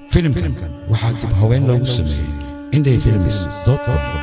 فيلم وحاكب هوين لو سمي إندي فيلمز.com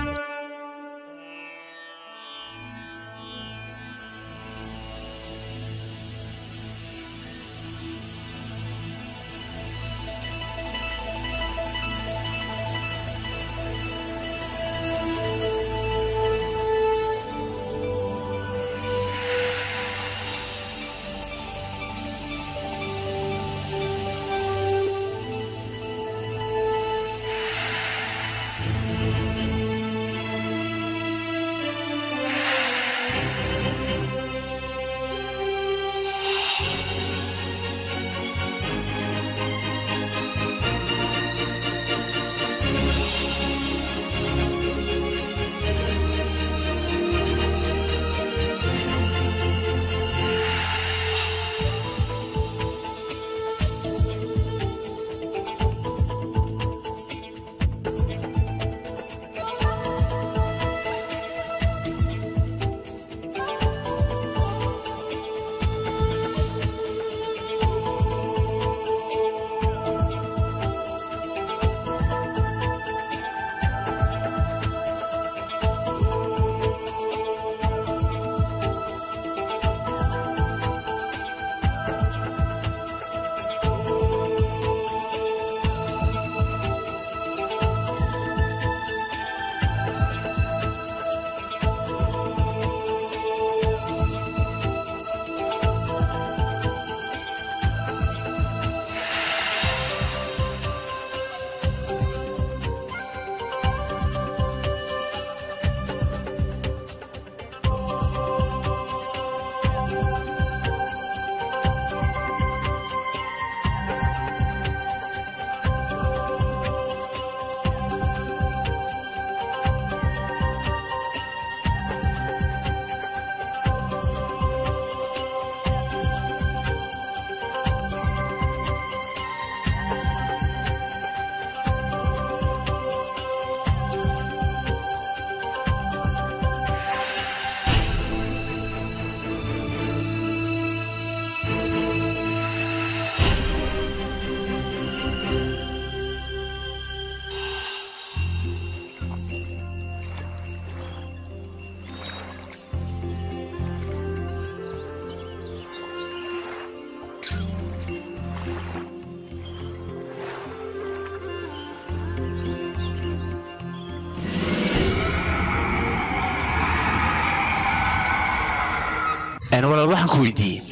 أنا ولا روح كويدي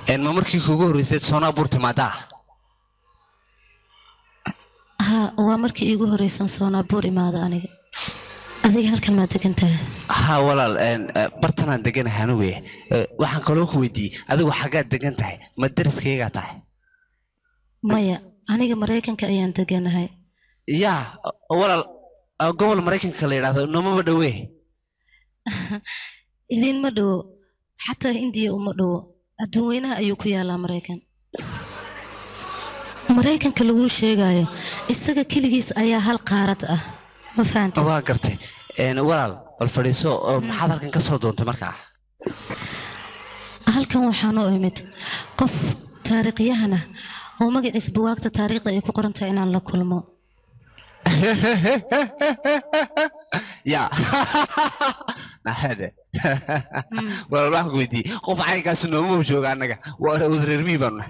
أنا ما مركي كوجو ريست صنع بورت مادا ها ومركي يجو ريست صنع بوري مادا أنا أذيك هالكلمة تكنتها ها ولا أن برتنا دقنا هنوي وحن كلو كويدي هذا حاجات دقنتها ما درس كي قطعه مايا أنا كمريكان كأيان دقنا هاي يا ولا قبل مريكان كليرا نوما بدوي إذن مدو حتى إنديا ومدو أدوينها أيوكو يالا مريكان كلو شيء استجا كلجيس أيها هالقارة ما فهمت واقرتي إن ولا الفريسو محاضر كان كسر دون تمركع هالكان وحانو إمت قف تاريخيهنا وما جلس بوقت تاريخ يكون قرنتين على كل ما يا هذا والله كويدي قف عين كاس نومو بشوق عنك وأذر رمي بنا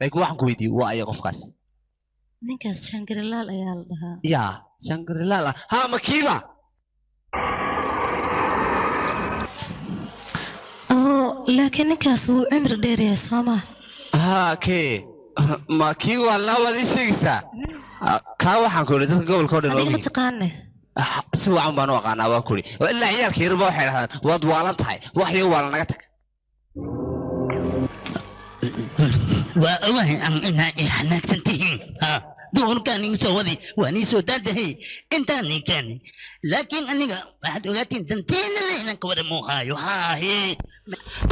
لكن واحد كويدي وأي قف كاس نكاس شانكريلا الأيال لها يا شانكريلا ها مكيفة لكن نكاس هو عمر دير يا سوما ها كي مكيفة لا ودي سيكسا كاو حنقول ده قبل كودي أنا متقانة سوى عم بنو قانا وكولي وإلا عيال كيربو حيرهان واد والان تحي وحي والا نغتك وأوه إنها إحنا سنتين دور كان يسوي وأني سوداده إنتاني كان لكن أنا بعد وقت تنتين اللي نكبر موهايو هاي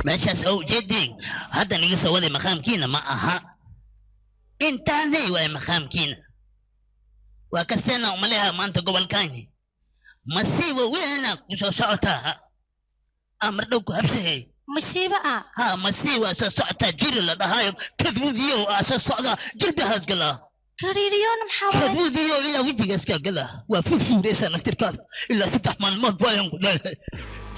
ماشي سو جدي هذا نيسوي مقام كينا ما أها إنتاني ومقام كينا وكسرنا وملها ما أنت قبل كاني مسيبة وينك وشوشوتها أمر دوك أبسه مصيبة ها مسيبة سوشوتها جير لها كذوديو أساسا جلبها قلا كاريريون محاولة كذوديو إلى وجهك اسكا قلا وفوفو ليس نفتركات إلا ستح من الموت بايم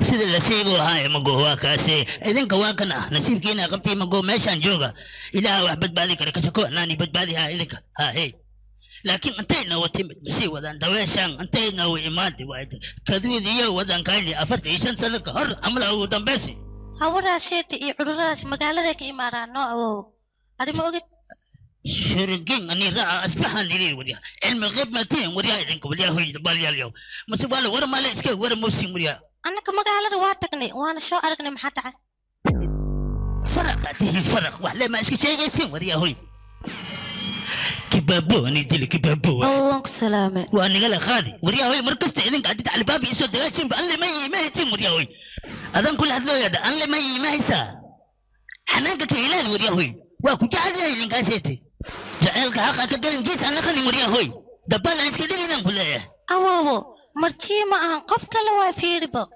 سيد اللسيقو هاي مقو واكاسي إذن كواكنا نسيب كينا قبتي مقو ميشان جوغا إلا وحبت بالك ركشكو ناني بدبالي هاي إليك ها هي لكن أنتينا وتمت مسي ودان دويشان أنتينا وإمادي وايد كذودي ودان كايلي أفرت إيشان سلك هر عمله ودان بسي هورا شيتي يعرراش مقالة إماران نوعو أري موجد شرقين أني رأى أسبحان لي وريا علم الغيب متين وريا إذنك وريا هو يدبالي اليوم مسيباله ورا ما ليسك ورا موسي وريا أنا كمقالة رواتكني وأنا شو أرقني محتعة فرق أتيه فرق وحلا ما أسكي شيء يسين وريا هوي كبابو أنا يديلي كبابو أوانك سلامة وأنا قال خالي وريا هوي مركزت إذن قاعد على بابي يسوي دغاشين بقال لي ما يتم وريا هوي أذن كل هذا يا ده قال لي ما يسا حنانك كهلال وريا هوي واكو جعل لي قاسيتي جعلك حقك قال جيت أنا خلي وريا هوي دبال عايز كده لنا كلها أوه مرتي ما أنقف كلا في ربا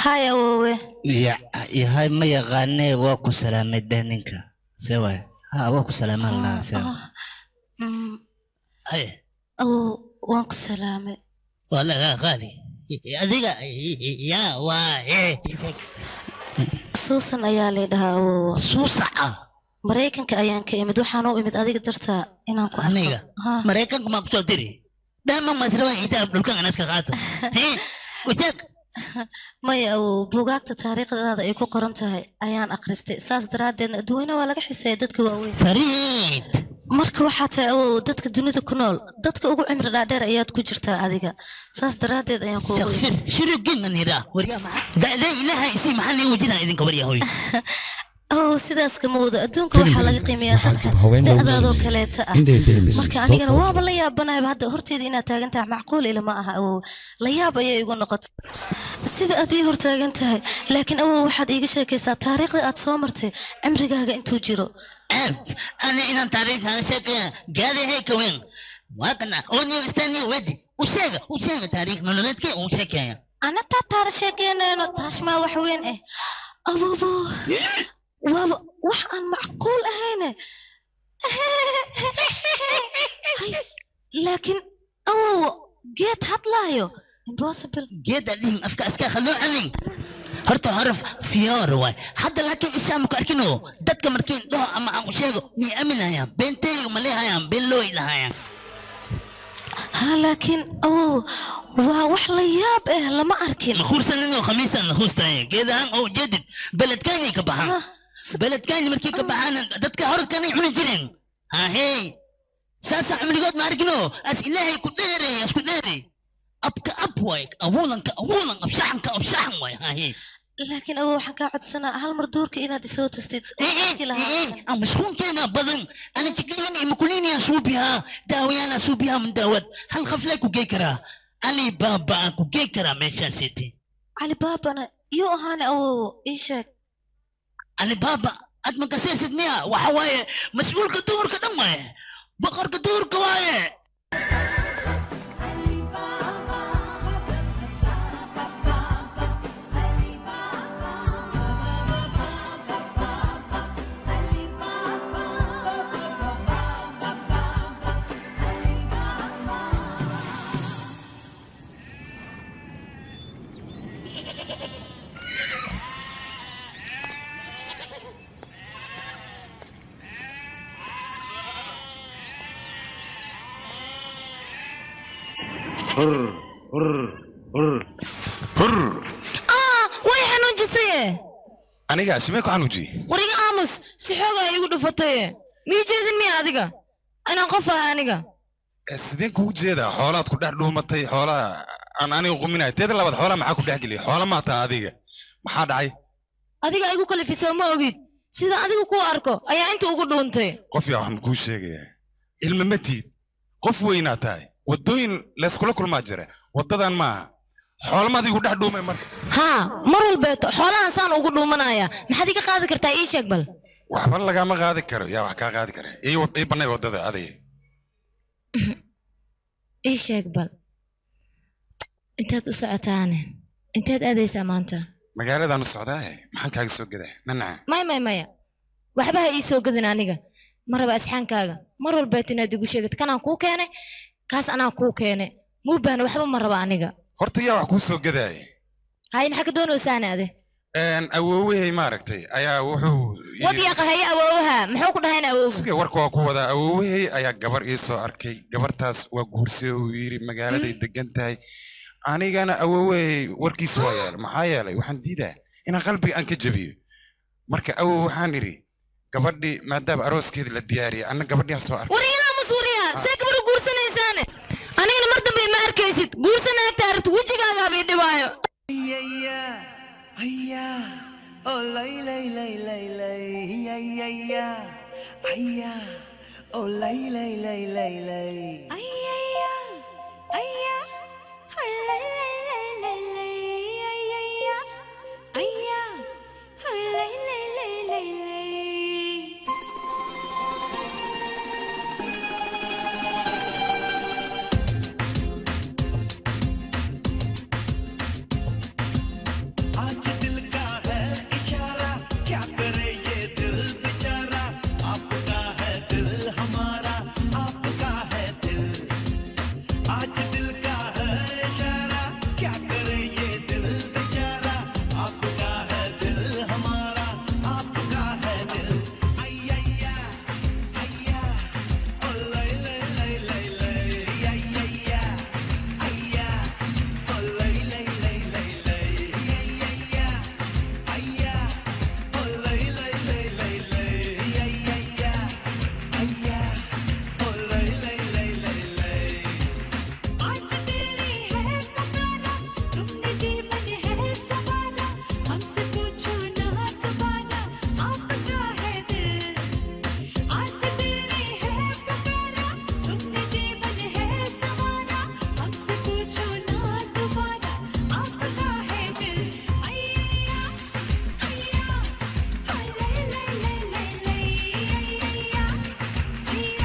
هاي أوه يا هاي ما يغني واكو سلامة بينك سوا واكو سلامة الله سوا هاي وانك سلامة والله غالي هذيك يا واي سوسن أيالي ده أوه سوسة mareykanka ayaan ka imid waxaan u imid adiga dartaa inaan ku aniga mareykanka ma ku soo diri dama masrawa itaab dhulkan anas ka qaato ku tag maya buugaagta taariikhdaada ay ku qoran tahay ayaan akhristay saas daraadeedna adduunyada waa laga xiseeya dadka waaweyn fariid marka waxaa tahay dadka dunida ku nool dadka ugu cimri dhaadheer ayaad ku jirtaa adiga saas daraadeed ayaan ku shirigin anira wariya ma da ilaahay si maxan ay wajina idinka wariya hooy sidaas kama wado adduunka waxaa laga qiimeeyaa dadka da'daadoo kaleeta ah marka anigana waaba la yaabanahay hadda horteeda inaad taagan tahay macquul ila ma aha awow la yaab ayay igu noqotay sida aad ii hortaagan tahay laakiin awow waxaad iiga sheekaysaa taariikhda aad soo martay cimrigaaga intuu jiro ana inaan taariikhaaga sheekaya gaadahay kaweyn waa kana ooniyo istaani wedi u sheega taariikh nololeedkee uu sheekaya ana taar sheekeynayno taashmaa wax weyn ah ababo wax aan macquul ahayne laakiin awow geed hadlaayo impossible geed adin afka iska khalloo calin horta haraf fiyoor waay hadda laakiin isaama ku arkino dadka markiin dhaho ama aan u sheego mi aaminayaan beentay ma leehayaan been loo ilahayaan laakiin awow waa wax la yaab ah lama arkin khuursanino khamiisan la khuustay geedahan oo jadid beledkani ka baxan beledkani markii ka baxan dadka horadkan ay cuni jireen hey saasa cumrigood ma arkino as ilaahay ku dheeray isku dheeray abka abwayk awulanka awulan abshaxanka abshaxan way hey laakiin awow waxaan kaa codsanaa hal mar duurka inaad isoo tustid aan mashquulkeena badan ana tikliin iyo makulini asuubiha daawayana asuubiha min daawad hal khaflay ku gey karaa ali baba ku gey karaa meesha city ali babana iyo ahaana awow ii sheeg ali baba ad ma kaseesid miya waxa waaye mas'uulka duurka dhan waaye boqorka duurka waaye وين حنوجسيه aniga simee ku xanuuji wariga aamus si xoog ah igu dhufatay mii jeedin miya adiga anaan qof ah aniga sideen kugu jeeda xoolaad ku dhex dhuumatay xoolaa aan aniga quminay teeda labaad xoolaa maxaa ku dhex geliyay xoola ma taa adiga maxaa dhacay adiga igu kalifisoo ma ogid sida adigu ku arko ayaa inta ugu dhuuntay qof yaa waxaan kuu sheegayaa ilma ma tiid qof weynaa tahay wadooyin layskula kulmaa jira wadadan maaha xoolama adigu dhex dhuumay marka haa mar walbeeto xoolahan saan ugu dhuumanaya maxaad iga qaadi kartaa ii sheeg bal waxba lagama qaadi karo yaa wax kaa qaadi kara ii banay wadada aday ii sheeg bal intaad u socotaane intaad aadaysaa maanta magaaladaan u socdaaye maxaan kaaga soo gadaa nanaca maya waxba ha ii soo gadin aniga ma raba asxaankaaga mar walbeeto inaad igu sheegad kanaan kuu keenay kaas anaa kuu keenay muubaana waxba ma raba aniga horta yaa wax kuu soo gadaaye hay maxaa ka doonaysaane ade awoowahay maaragtay ayaa wuxuu wadiyaqa haya awoowaha muxuu ku dhahayna awoowaha suge warka waa ku wadaa awoowahay ayaa gabar ii soo arkay gabartaas waa guursay uu yidhi magaaladay degan tahay anigana awoowahay warkiisa waa yeelay maxaa yeelay waxaan diidaa inaan qalbiga aan ka jabiyo marka awow waxaan idhi gabadhii maadaama arooskeeda la diyaariyay anna gabadhiyaa soo arkay wariyaa maswariyaa see gabar u guursanaysaane anigana mar dambe ma arkaysid guursana agta aragti wejigaagaa bii dhibaayo ayya oh lay lay lay lay lay ayya ayya oh lay lay lay lay lay ayya ayya lay lay lay lay lay ayya ayya lay lay lay lay lay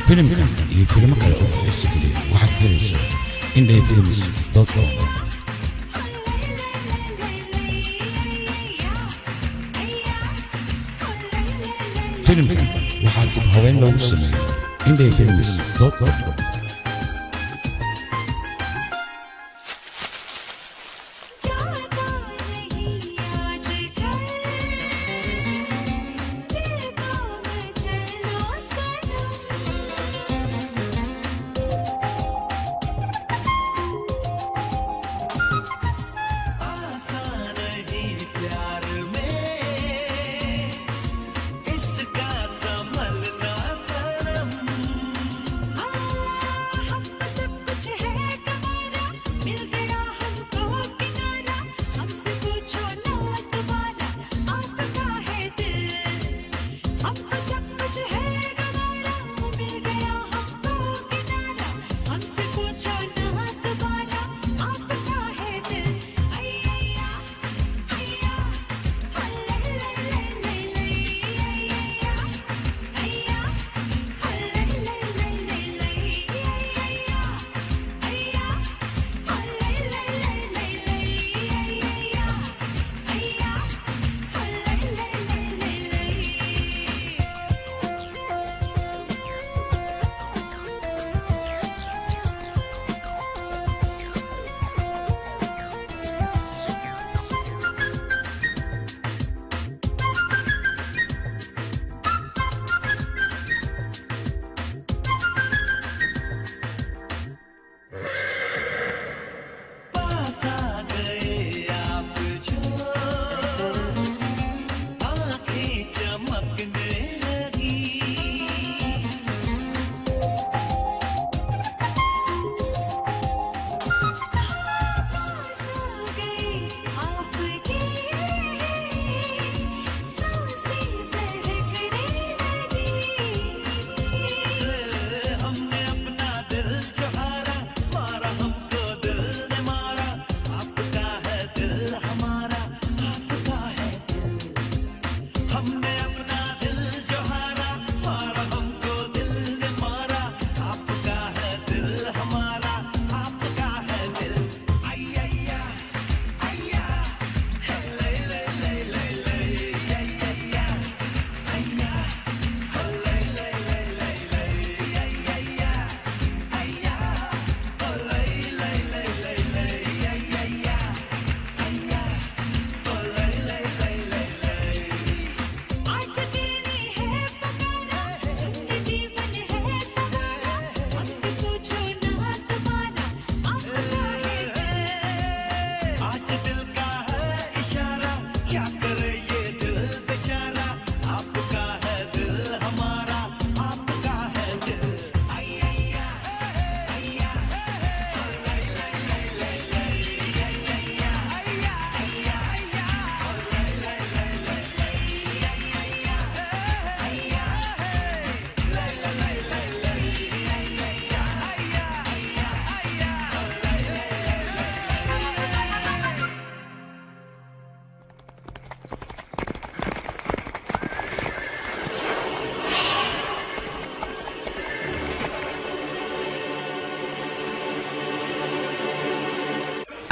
filimkan iyo filimo kale oo xiiso geliya waxaad ka helaysaa indhafilms.com. filimkan waxaa dib haween loogu sameeyey indhafilms.com.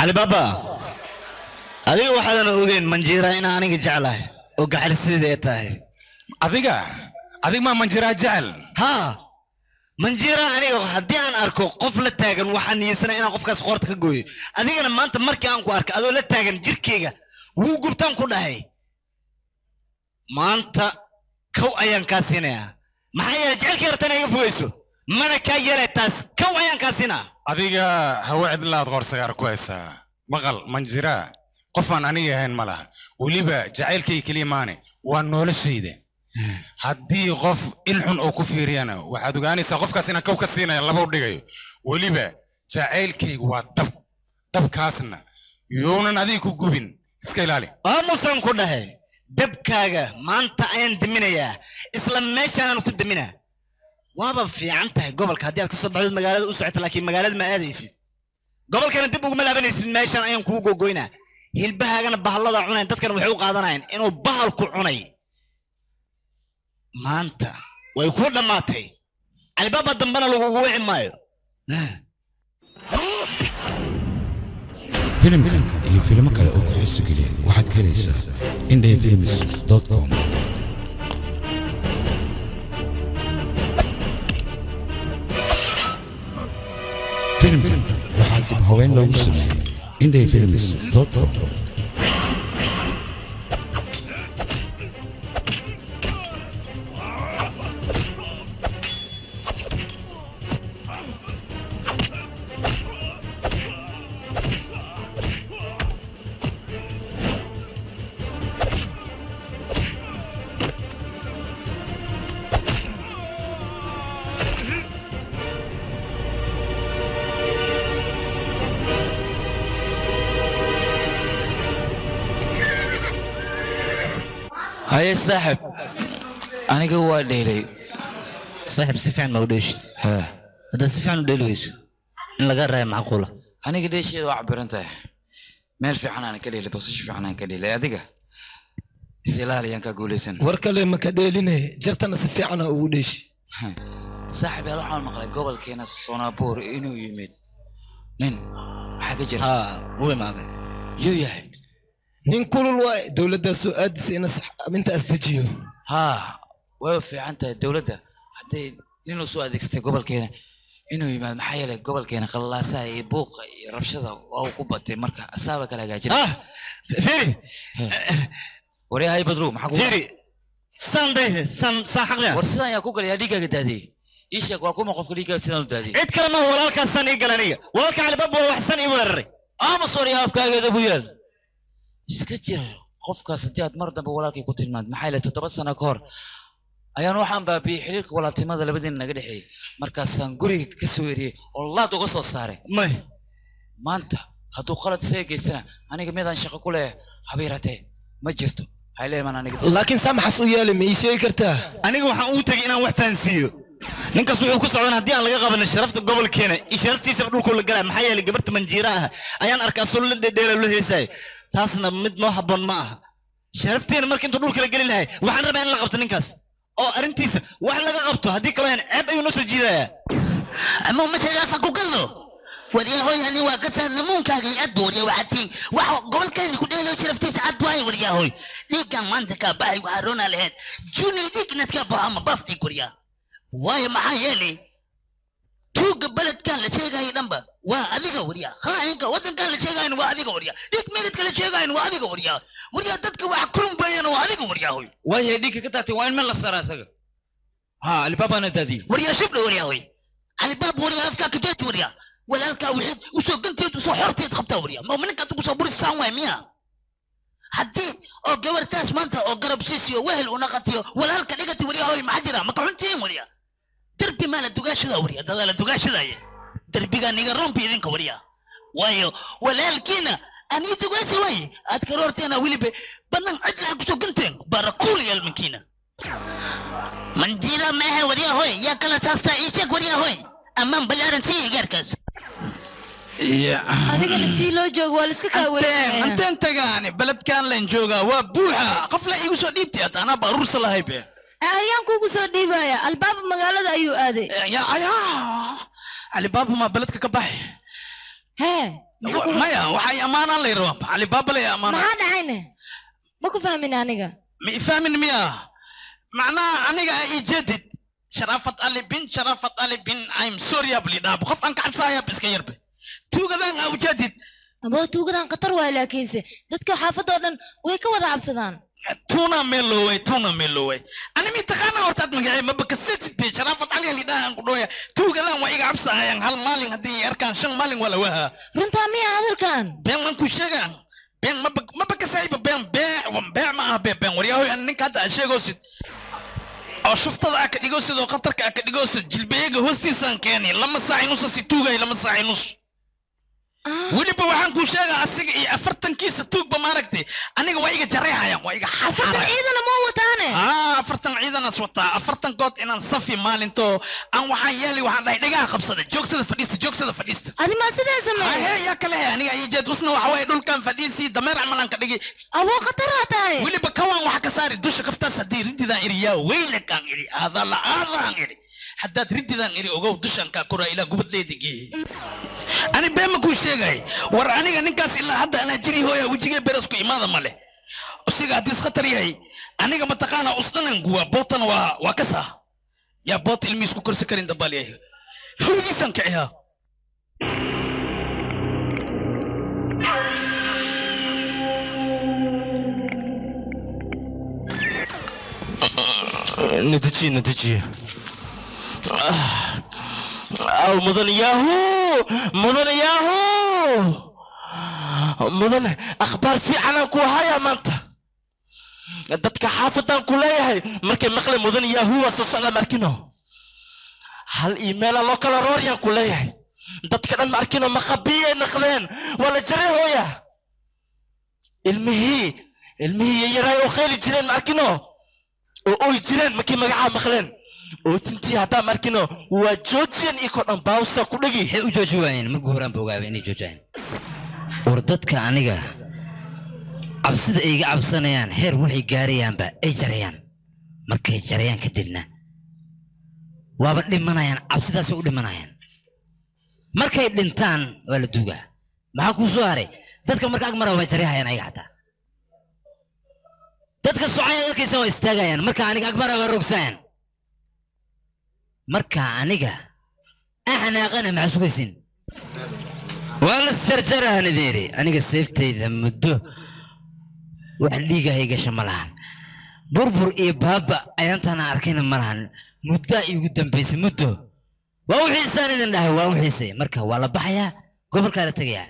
علي بابا adiga waxaadan ogeyn manjiira in aniga jeclahay oo gacal sidee tahay adiga ma manjiira jecel ha manjiira aniga hadii aan arko qof la taagan waxaan niyeysanahay inaan qofkaas qoorta ka gooyo adigana maanta markii aan ku arko adoo la taagan jirkeyga wuu gubtaan ku dhahay maanta kow ayaan kaa siinayaa maxaa yeelay jecelkii rabtana iga fogeyso mana kaa yeelay taas kow ayaan kaa siinaa adiga hawacid laad qorsagaar ku haysaa maqal manjiira qofaan aniga ahayn ma laha weliba jacaylkay keliya maane waa noloshayda haddii qof ilxun oo ku fiiriyana waxaad ogaanaysaa qofkaas inaan kow ka siinaya laba u dhigayo weliba jacaylkaygu waa dabkaasna yuunan adiga ku gubin iska ilaali aamusan ku dhahay dabkaaga maanta ayaan daminayaa isla meeshaan ku daminaa waaba fiican tahay gobolka haddii aad ka soo baxdo magaalada u socoto laakiin magaalada ma aadaysid gobolkana dib uguma laabanaysid meeshaan ayaan kugu gogoynaa hilbahaagana bahallada cunayn dadkan waxay u qaadanayaan inuu bahalku cunay maanta way ku dhammaatay calibaaba dambana lagugu wici maayo filimkan iyo filimo kale oo ku xiso geliya waxaad ka helaysaa indhafilms.com filimkan waxaa dib haween loogu sameeyey indhafilms.com هاي السحب أنا جوا ديلي صاحب سفيان ما وديش ها هذا سفيان وديلويس إن لقى رأي معقولة أنا قديش وعبر أنت ما في حنان كديلي بس إيش في حنان كديلي أديك سلالي أنك أقول سن وركلي ما كديليني جرتنا سفيان وديش صاحب يلا حال مقلة قبل كنا صنابور إنه يمد نين حاجة جرا هو ما يو يحي نين كل الوقت دولة سؤال سينا أنت أستجيو ها وفي أنت الدولة حتى نين سؤال ديك قبل كنا إنه يمد محيله قبل كنا خلاصة يبوق ربشة أو كوبة مركا أصابك على جاجر فيري وري هاي بدرو محكو فيري سان حقنا ورسنا يا كوكل يا ديكا قدادي إيش يا كوكو موقف ديكا سنة قدادي عيد كلامه ولا الكسان يقلني ولا على باب وحسن يوري مصوري هافكا هذا بويل iskajir qofkaas hadii aad mar dambe walaalkay ku tilmaad maxay la 7 sano ka hor ayaan waxaan baabiyay xiriirka walaaltinimada labadeen naga dhaxay markaasaan guriga ka soo eriyay oo laad uga soo saaray maanta hadduu qalad seegaysana aniga midaan shaqo ku leeyahay habeeratee ma jirto hay leeyahay aniga laakiin samaxas u yeelay ma ii sheegi kartaa aniga waxaan u tagay inaan wax faansiiyo ninkaas wuxuu ku socon hadii aan laga qaban sharafta gobolkeena iyo sharaftiisa dhulku la galay maxay yeelay gabarta manjiira ah ayaan arkaa soo la dheedheelo loo heesay taasna mid noo habboon ma aha sharafteena markii intuu dhulka la gelin lahay waxaan rabaa in la qabto ninkaas oo arintiisa wax laga qabto haddii kale aan ceeb ayuu noo soo jiidayaa ama ma shaqafa ku galo waryahoy ani waa ka saan namuunkaaga aad booriya waxatii wax gobolkeena ku dheelo sharaftiisa aad waay waryahoy dhiigan maanta ka baahay waxa roona lahayd juni dhiigna iska baa ma bafdi kuriya waayo maxaa yeelay tuuga baladkan la sheegay dhanba waa adiga wariya khaainka wadankan la sheegay waa adiga wariya dhig meedka la sheegay waa adiga wariya dadka wax kurum bayana waa adiga wariya hoy waayo dhig ka taatay waa in meel la saraa isaga ha albaaba na daadi wariya shibda wariya hoy albaab wariya afka ka jeed wariya walaalka wixid u soo ganteed u soo xorteed qabta wariya ma minka ku soo burisaan waa miya haddii oo gabartaas maanta oo garab siisiyo wehel una qatiyo walaalka dhigati wariya hoy ma jira ma ka xuntiin wariya دربي مال الدقاشة وريا هذا الدقاشة ذا دربي كان يقرون في ذنك وريا وايو ولكن أنا الدقاشة واي أذكرت أنا ولي بنن عدل أقصو كنتين باركول يا المكينة من ديرا ما هو وريا هوي يا كلا ساستا إيشك وريا هوي أمام بلارن سي غيركاس adigana sii loo joogo waa la iska kaaweynaya anteen tagaani baladkan leen joogaa waa buuxa qofla igu soo dhiibtay ana baruursa lahay be ayaan kugu soo dhiibaya albaab magaalada ayuu aaday ya albaab ma baladka ka baxay hee maya waxay ammaanaan lay rabaan Alibaba lay ammaanaan maxaa dhacayne ma ku fahmin aniga ma fahmin miya macnaa aniga ay jeedid sharafat ali bin I'm sorry abli dhaab qof aan ka cabsaaya iska yarbe tuugadan aw jeedid abo tuugadan qatar waa laakiinse dadka xaafadda oo dhan way ka wada cabsadaan tuna meloway ani mi taqaana hortaad magacay ma bakasid bi sharafat ali li dhaan ku dhooya tuugadan waa iga cabsaayaan hal maalin hadii arkaan shan maalin wala waha runta miya hadalkan been man ku sheegaan been ma bakasay been ma ah been wariyay an ninka hadda sheegoosid oo shuftada ka dhigo sidoo qatarka ka dhigo sid jilbeega hoostiisan keenay lama saaciin usa si tuugay lama saaciin us weliba waxaan ku sheegaa asiga iyo 40 kiisa tuug ba maaragtay aniga waa iga jareeyaan waa iga xafartan ciidana ma wataane 40 ciidana wataa 40 good inaan safi maalinto aan waxaan yeelay waxaan dhahay dhagaa qabsada joogsada fadhiista adi ma sidee sameeyay ya kale aniga ay jeed usna waxa way dhulkan fadhiisi dameer amalan ka dhigi abo qatar tahay weliba kawaan waxa ka saari dusha kabtaas hadii rididaan iriyaa weyna kan iri aadaan iri haddaad rididaan iri ogow dushan ka kora ilaa gubadleedigi ani beema ku sheegay war aniga ninkaas ilaa hadda ana jiri hooya wajigay beresku imaada male usiga hadis khatar yahay aniga ma taqaana usdanan guwa botan waa kasa ya bot ilmiis ku korsi karin dabal yahay hurigiisan kiciya نتيجة أو مدن ياهو مدن أخبار في عنا كوهايا مانتا دتك حافظان كلها مركي مخلي مدن ياهو وصصنا مركينو هل إيميل لوكال روريا كلها دتك أن مركينو مخبية نخلين ولا جري هويا المهي يراي وخيل جرين مركينو oo jireen markii magaca maqleen oo tintii hada markino waa joojiyan iko dhan baawsa ku dhigi waxay u joojiyeen markuu horaan boogaabay inay joojiyeen wardadka aniga cabsida ay iga cabsanayaan heer waxay gaarayaanba ay jarayaan markay jarayaan kadibna waaba dhimanayaan cabsidaas u dhimanayaan markay dhintaan waa la duugaa maxaa ku soo haray dadka marka agmara way jarayaan ayaga hataa dadka socodka dadkiisa way istaagayaan marka aniga agmara waa rogsayaan marka aniga axnaaqana ma xusugaysin wala sarjarahan deeri aniga seeftayda muddo wax liigahay gasha malahan burbur iyo baaba ayantana arkayna malahan muddo igu dambeysay muddo waa wixii saanidan dhahay waa wixii marka waa la baxaya gobolka la tagaya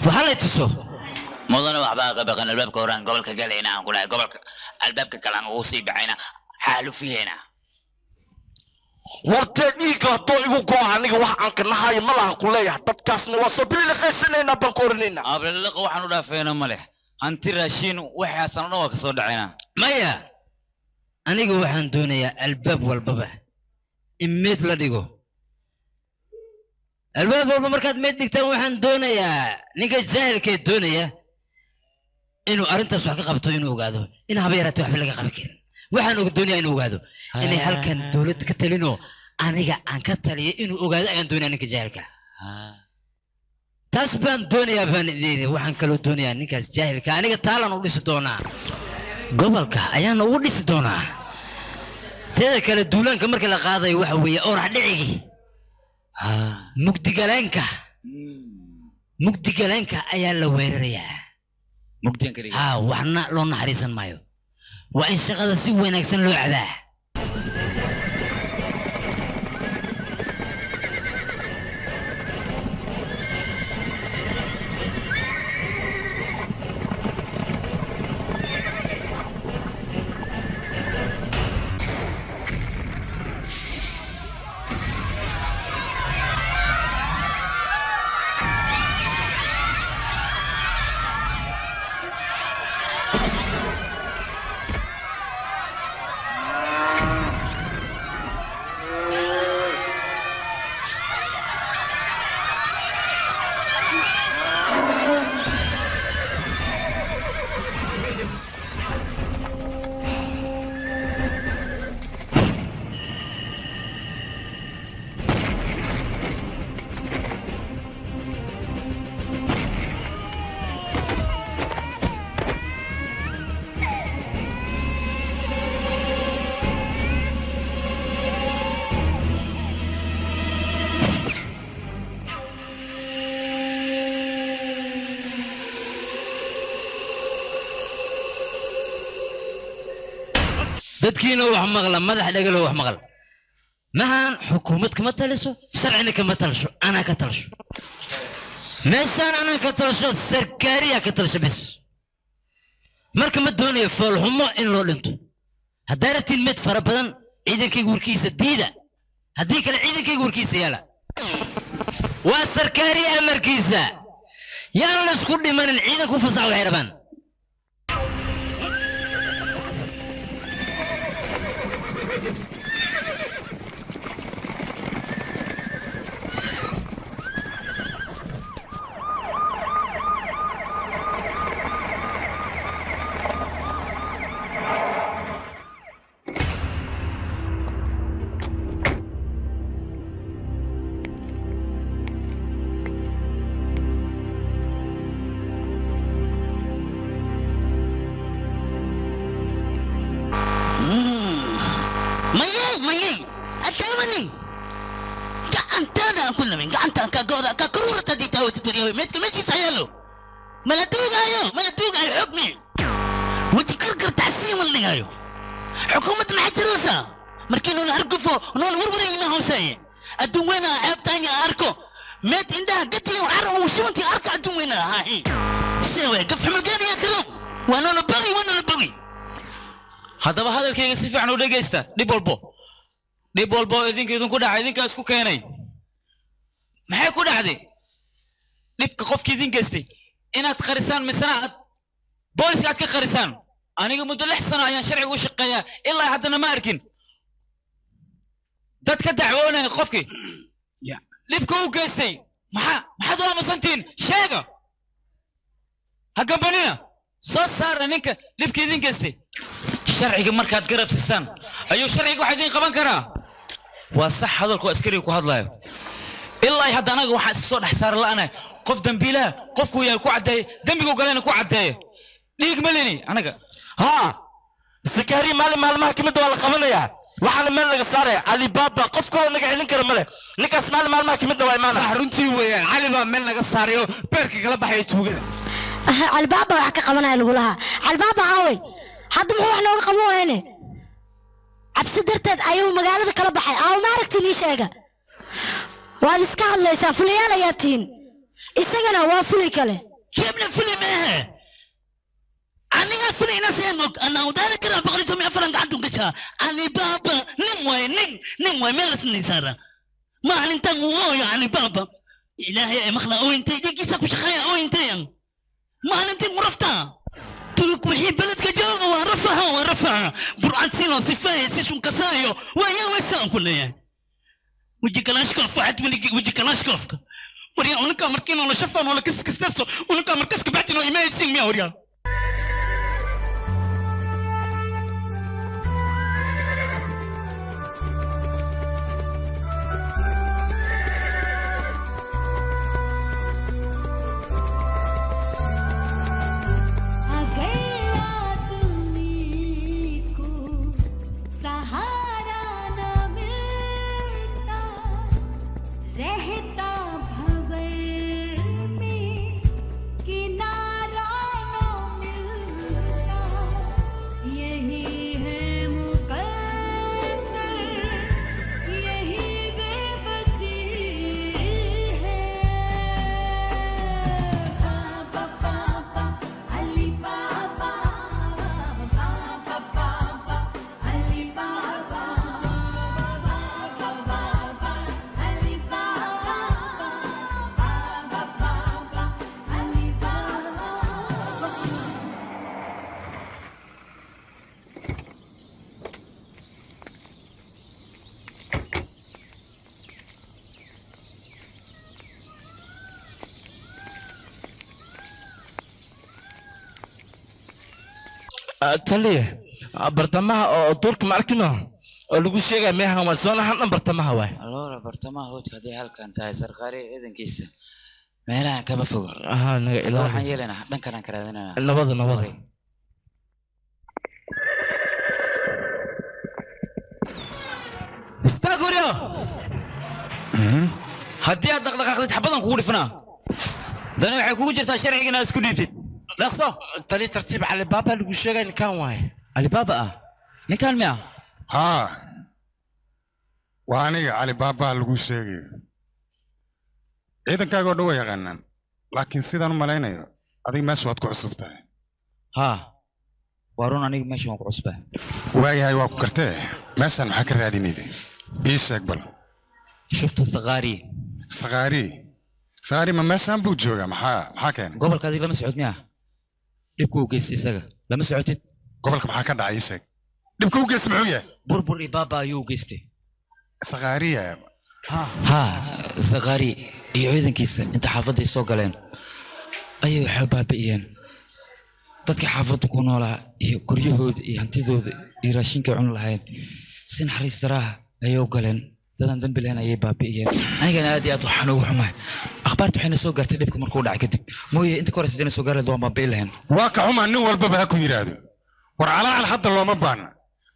waxa la tuso مدن وحبا قبقن الباب كوران قبل كجلينا نقول قبل الباب كلام وصي بعينا حالو في هنا warteedhiiga haddoo igu go'a aniga wax aan ka nahay ma laha ku leeyahay dadkaasna waa soo biliqaysanayna baan ku oranayna ablaliqa waxaan u dhaafeena ma leh anti raashiin waxaasan oo ka soo dhacayna maya aniga waxaan doonayaa albaab walbaba in meed la dhigo albaab walba markaad meed dhigtaan waxaan doonayaa ninka jaahilkee doonaya inuu arrintaas wax ka qabto inuu ogaado in haba yaraatee waxba laga qaban karin waxaan doonayaa inuu ogaado inay halkan dowlad ka talino aniga aan ka taliyo inuu ogaado ayaan doonayaa ninka jaahilka taas baan doonayaa baan idin waxaan kaloo doonayaa ninkaas jaahilka aniga taalan u dhisi doonaa gobolka ayaan ugu dhisi doonaa teeda kale duulaanka marka la qaadayo waxa weeye orax dhicigi mugdigaleenka ayaa la weerarayaa waxna loo naxariisan maayo waa in shaqada si wanaagsan loo cabaa dadkiina wax maqla madax dhagalo wax maqal mahan xukuumad kama taliso sharcina kama talisho anaa ka talisho meeshaan anaa ka talisho sarkaariya ka talisho bis marka ma doonayo foolxumo in loo dhinto haddaa rabtiin mid fara badan ciidankayga warkiisa diida haddii kale ciidankayga warkiisa yaala waa sarkaari amarkiisa yaan la isku dhimanin ciidanku fasax waxay rabaan ميتك ماشي سيالو ملاتوغا يو حكمي ودي كركر تعسيم اللي هايو حكومة معتروسة مركينو نهرقفو نون وروري ما هو ساي أدون وينا عيب تاني أركو ميت عندها قتلي وعرو وشونتي أركو أدون وينا هاي سوي قف حمقاني يا كرم وانا نبغي هذا هذا الكيس في عنو دقيستا دي بولبو إذن كودا إذن كاسكو كيني ما هي كودا عادي لبك قفكي دين قستي إنها خرسان من سنة بوليس قاعد كخرسان أنا قمت الحسنة يا شرعي وشقيا إلا حتى أنا ما أركن تتكدعونا قفكي لبك هو قستي ما حد ولا مسنتين شيغا هكمبنينا صوت صار نينك لبكي دين قستي شرعي مركات قرب سسان أيو شرعي واحد قبان كرا وصح هذا الكو عسكري وكو هذا إلا حد أنا واحد صوت حسار لا أنا قف دنبيله قف كويا كو عداي دنبيكو قال أنا كو عداي ليك مليني أنا ها سكاري مال ما كمد ولا قبليا وحنا مال لك صاري علي بابا قف كو نك علين كرمله نك اسمع مال ما كمد ولا ما صح رنتي ويان علي بابا مال لك صاريو بيركي كلا بحي توغدا علي بابا wax ka qabanay lagu laha علي بابا haaway hadda muxuu wax nooga qabo weene cabsi darteed ayuu magaalada kala baxay aa ma aragtini sheega waad iska hadlaysaa fuliyaal ayaa tihiin isagana waa fuli kale كيف فيلم ايه انا فيلم ناس ينوك انا ودارك انا بقريتهم يفرن قعدتم كشا علي بابا نموي ملسني سارة ما علي انت يا علي بابا الهي مخلا او انت ديكي ساكو شخايا او انت ما علي انت مرفتا تلك وحي بلدك جوغا ورفها برعان سينو صفايا سيسون كسايو ويا ويسان كلها وجي كلاشكوف واحد من وجي كلاشكوف وريا ونكا مركين ولا شفان ولا كسكس تسو ونكا مركزك بعدين إيماي تسين ميا وريا تليه برتمها أو دورك معكنا لو شيء ما هو زون حنا برتمها واي الله برتمها هو كذي هالكان تاي سرقاري إذن كيس ما لا كم فوق إلا روح يلنا نكران كرادنا نبض استاكور يا هدي أدق أخذت حبضن كوري فنا ده أنا حكوا جرس الشرعي ناس كليتي لقصة تلي ترتيب على بابا اللي شيء كان واي علي بابا ninkaan miya haa waa aniga cali baabaa lagu sheegayo ciidankaagoo dhan waa yaqaanaan laakiin sidaan u malaynayo adiga meesha waad ku cusub tahay haa waa run aniga meesha waan ku cusbaa waayahay waa ku kartee meeshaan maxaa ka raadinayda ii sheeg bal shufta saqaari saqaari ma meeshaan buu joogaa maxaa keenay gobolka adiga lama socod miya dhibku u geystay isaga lama socotid gobolka maxaa ka dhacay ii sheeg dhibka u geystay muxuu yahay burbur iyo baaba ayuu u geystay saqaariya ها سقاري يعيدن كيس انت حافظي سوق لين ايو حباب ايان dadka xaafadu ku noolaa iyo guryahooda iyo hantidooda iyo raashinka cun lahayn sin xariis daraaha ayay galeen dadan dambi leen ayay baabi'iyeen anigana aad iyo aad waxaan ugu xumahay akhbaartu waxayna soo gaartay dhibka markuu dhacay kadib mooye inta kore sideen soo gaaray doon baabi'i lahayn waa ka xumaa nin walbaba ha ku yiraahdo war calaal hadda looma baana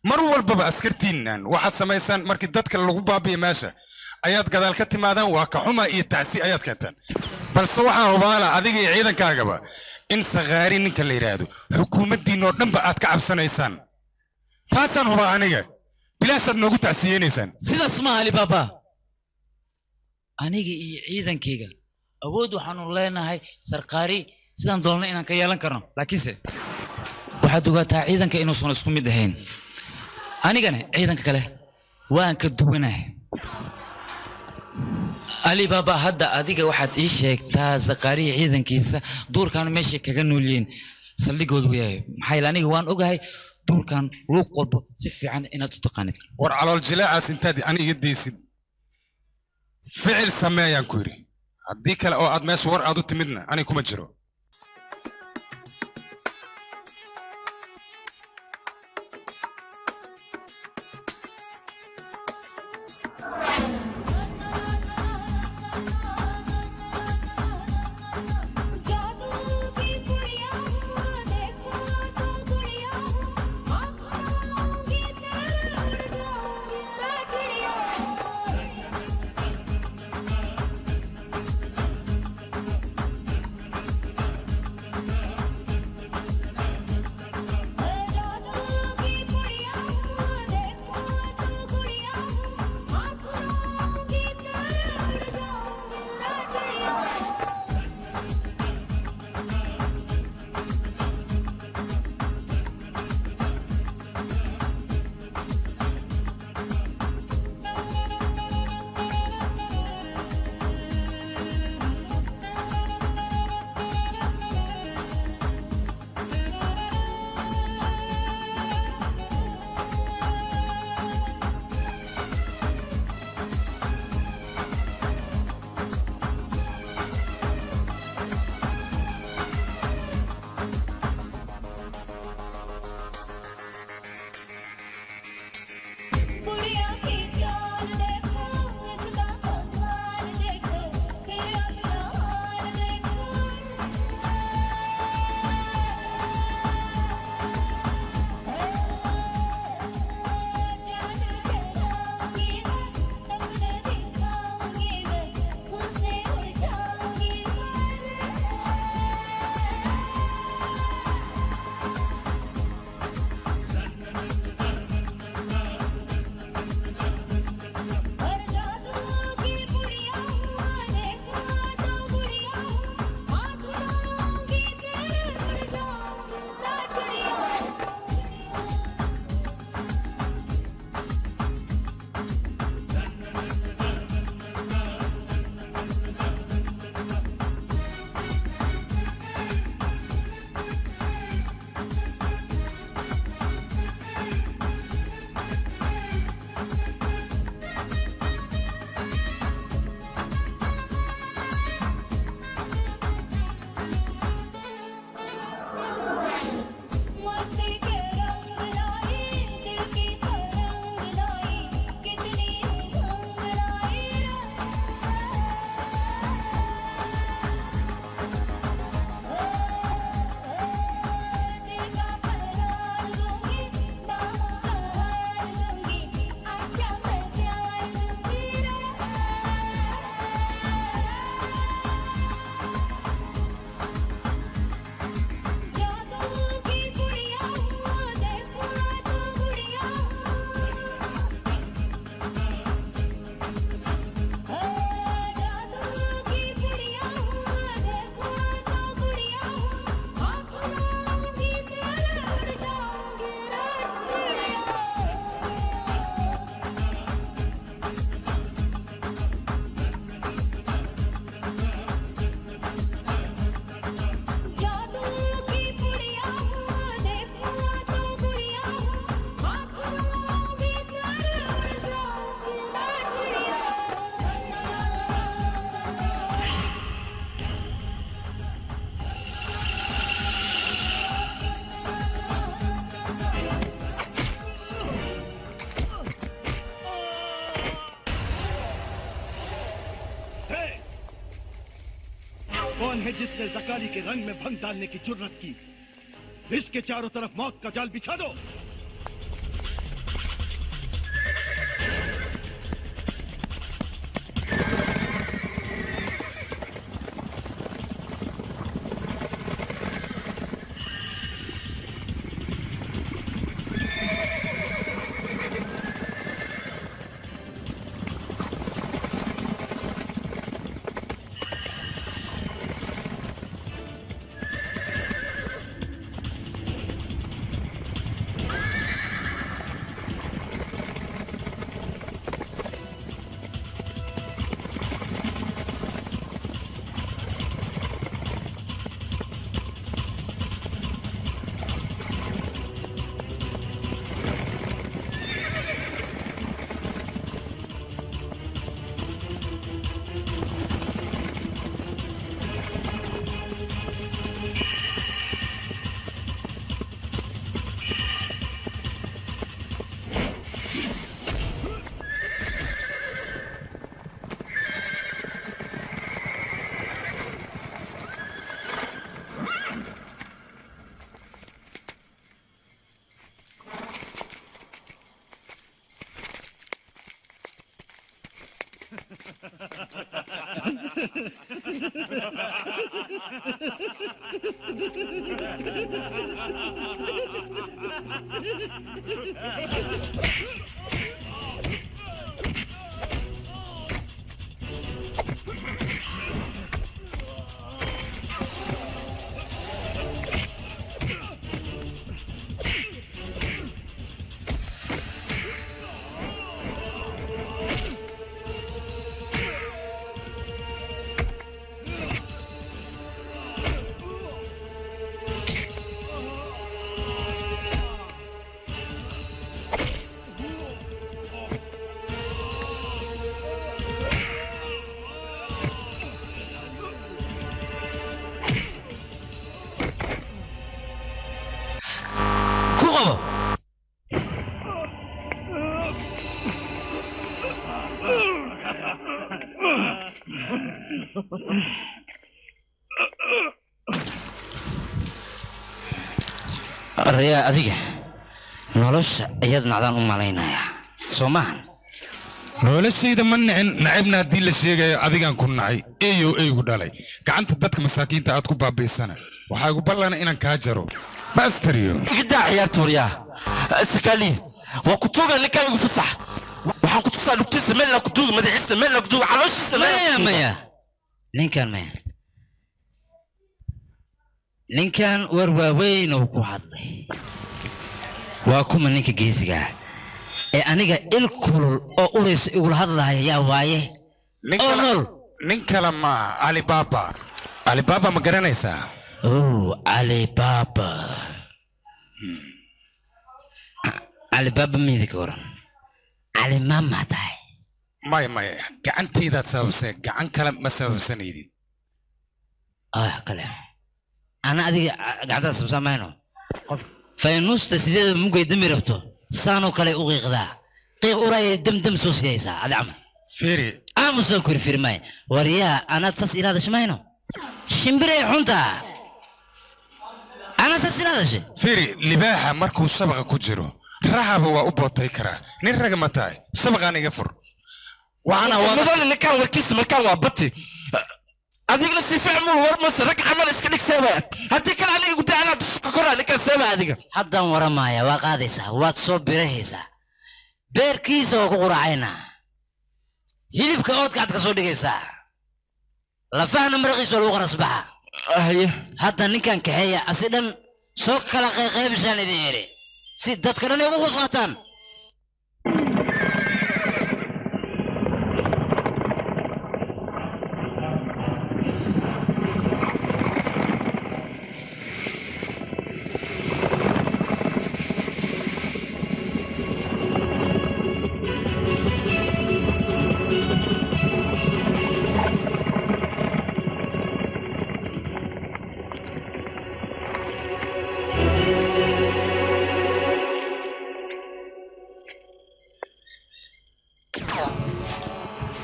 mar walbaba askartiinnan waxaad samaysaan markii dadka lagu baabi'iyo meesha ayaad gadaal ka timaadaan waa ka xuma iyo tacsi ayaad keentaan balse waxaan hubaala adiga iyo ciidankaagaba in saqaari ninka la yiraahdo xukuumaddiinoo dhanba aad ka cabsanaysaan taasaan hubaa aniga bilaashaad noogu tacsiyeynaysaan sidaas ma ali baaba aniga iyo ciidankayga awood waxaanu leenahay sarqaari sidaan doolna inaan ka yeelan karno laakiinse waxaad ogaataa ciidanka inuusan isku mid ahayn anigana ciidanka kale waan ka duwanahay علي بابا هدا أديك واحد إيش تازقاري عيدن كيسة دور كان ماشي كجنولين صلي جود وياه حيلاني وان أوجاي دور كان لوقب سفي عن إن تتقني ور على الجلاء سنتادي أنا يدي سد فعل سمايا كوري أديك لو أد ماش ور أدو تمدنا أنا كم أجرو कौन है जिसने जकाली के रंग में भंग डालने की जुर्रत की? विष के चारों तरफ मौत का जाल बिछा दो। الرياء أذيك نولش أيضا نعدان علينا سومان نولش إذا من نعبنا دي الشيء أذيك نكون نعي أيو دالي كأنت بدك مساكين تأتكو باب السنة وحاجو بلنا إن كاجرو بس تريو إقدع يا توريا سكالي وكتوغا اللي كان يفصح وحاكو تصل وتس ملا كتوغا ما دعست ملا كتوغا على وش مايا نينكان مايا ninkan war waaweyn oo ku hadlay waa kuma ninka geesiga ee aniga il kulul oo ureys igu hadlaya yaa waaye nin kala ma Alibaba ma garanaysaa Alibaba mid ka waran Ali mama tahay maya gacantayda sababsay gacan kala ma sababsanaydi kale أنا أدي قاعد أسمع منه فينوس تسديد ممكن يدمر ربطه سانو كله أوغي غدا قيق أوراي دم سوسيسا هذا عم فيري أنا مسافر في ماي وريا أنا تسأل هذا شماينه شمبري حنتا أنا تسأل هذا شيء فيري لباها مركو سبغة كجرو رهب هو أبو تيكرا نرجع متاي سبغة نجفر وأنا مثلا اللي كان وركيس مكان وابتي هذيك نسي فعمل ورمس رك عمل اسكنك سبات هذيك اللي علي قلت انا تشكرها لك السبات هذيك حدا ورا مايا وقادسه واتسوب برهيسه بيركيس وقرعينا هيلبك اوت قاعد كسو دغيسا لا فهم مرقيس لو قرصبها حتى نكان كهيا اسدن سو كلا قيبشان ديري سي دد كدن ugu qosqatan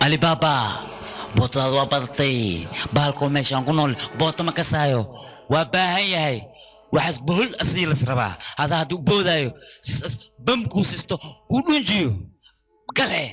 Alibaba bootada waa badatay bahalkoo meeshaan ku nool boota ma kasaayo waa baahan yahay waxaas bohol asii las rabaa hada hadduu boodaayo sisas bam kuu sisto kuu dhunjiyo gale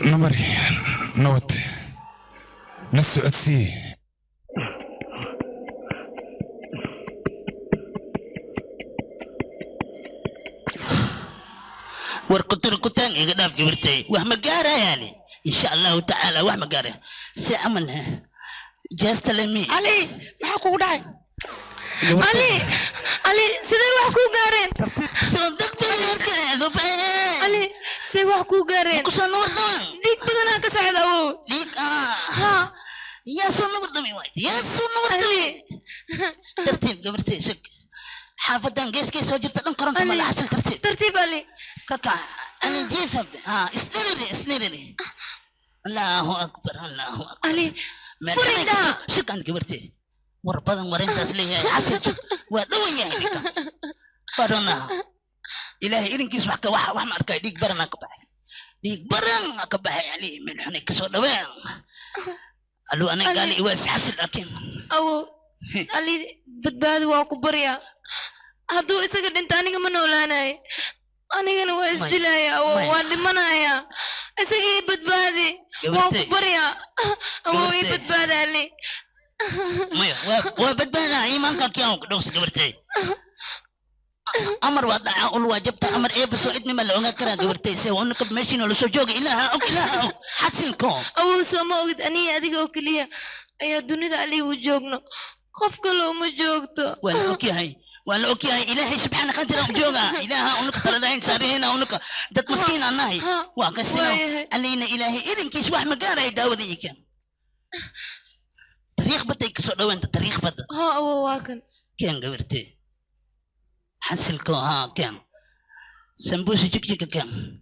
نمري نوت نسو أتسي وركتر كتان إغناف جبرتي وهم قارة يعني إن شاء الله تعالى وهم قارة سأعملها جاست لمي علي ما حكوا داعي علي سيدي وحكوا قارين صدقت علي سيدي وحكوا قارين كسر نور دوان ليك بدنا كسعد أو ليك ها يا سون نور دمي وايد يا سون نور دمي ترتيب جبرتي شك حافظان قيس قيس وجبت لهم كرنت ما حصل ترتيب علي كاكا أنا جيفك اسنيري الله أكبر الله أكبر علي فريدا شك أنت جبرتي وربنا ورين تسليه حصل شك ودوية فرونا إلهي إنك يسوعك واحد ما أركي ديك برنا كبح يعني من حنك كسر دوام قالو أنا قال لي واس حصل لكن أو علي بدباد وأكبريا هادو إسقط أنت أنا كمان ولا أنا كان واس دلايا ووالد منايا إسقط بدبادي وأكبريا أو بدباد علي مايا وبدبانا إيمانك كيا دوس قبرتي أمر وضع أول واجبت أمر إيه بس إدني ملعونة كرا قبرتي سوى أنك بمشين ولا سجوج إلها حسن كون أول سما وقت أني أديك أكلية أي الدنيا علي وجوجنا خف كلو مجوجته ولا أوكي هاي إلهي سبحانه قدر مجوجا إلها أنك ترى داين سارينا أنك دت مسكين الناهي وقسنا علينا إلهي إذن كيس واحد مقارا يداود يكن تاريخ بدك سؤال أنت تاريخ بدك ها أو واكن كان قبرتي حسلكو ها كان سمبوسي جيك كان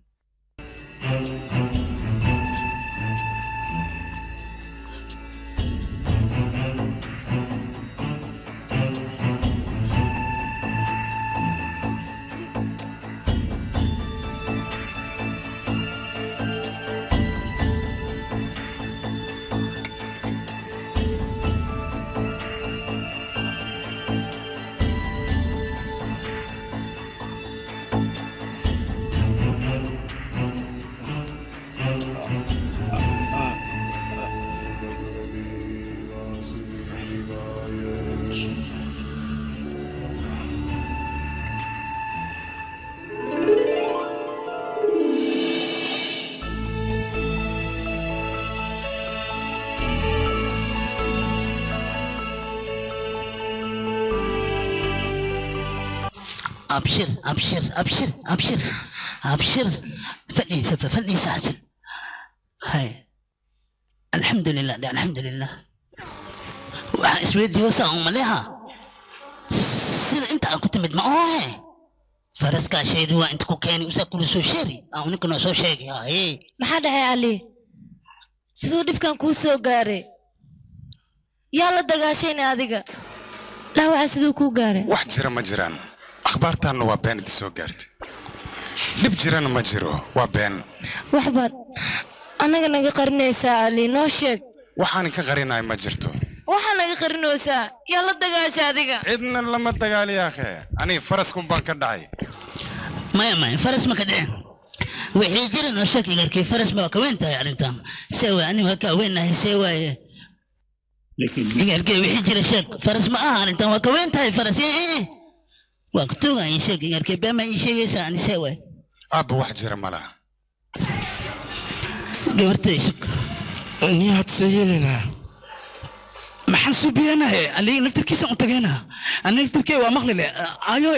أبشر أبشر أبشر أبشر أبشر فني ساسل هاي الحمد لله لا الحمد لله وسويدي وسام عليها سير أنت كنت مدمعه فرس كاشيري وأنت كوكاني وساكل سو شيري أو نكون سو شيري هاي ما حدا هي علي siduu dhibkan kuu soo gaaray yaa la dagaashayna adiga laa waxa siduu kuu gaaray wax jira ma jiraan akhbaartaana waa been inta soo gaartay dhib jirana ma jiro waa been waxbaad anaga naga qarinaysaa ali noo sheeg waxaan ka qarinaay ma jirto waxaa naga qarinaysaa yaa la dagaashay adiga cidna lama dagaaliyo akhay aniga faraskun baan ka dhacay maya faras ma ka dhicin wixii jiran oo shaki garkay faras ma ka weyntahay arrintan sewa aniga ka weynahay sewa garkay wixii jira shak faras ma aha arrintan waa ka weyntahay faras waa ku tuugay shaki garkay bama ii sheegaysaa ani sewa aab wax jira malaha gabartay shak ni had sayelina maxaan subiyanahay ali naftirkiisa u tagayna ani naftirkay waa maqli leh ayo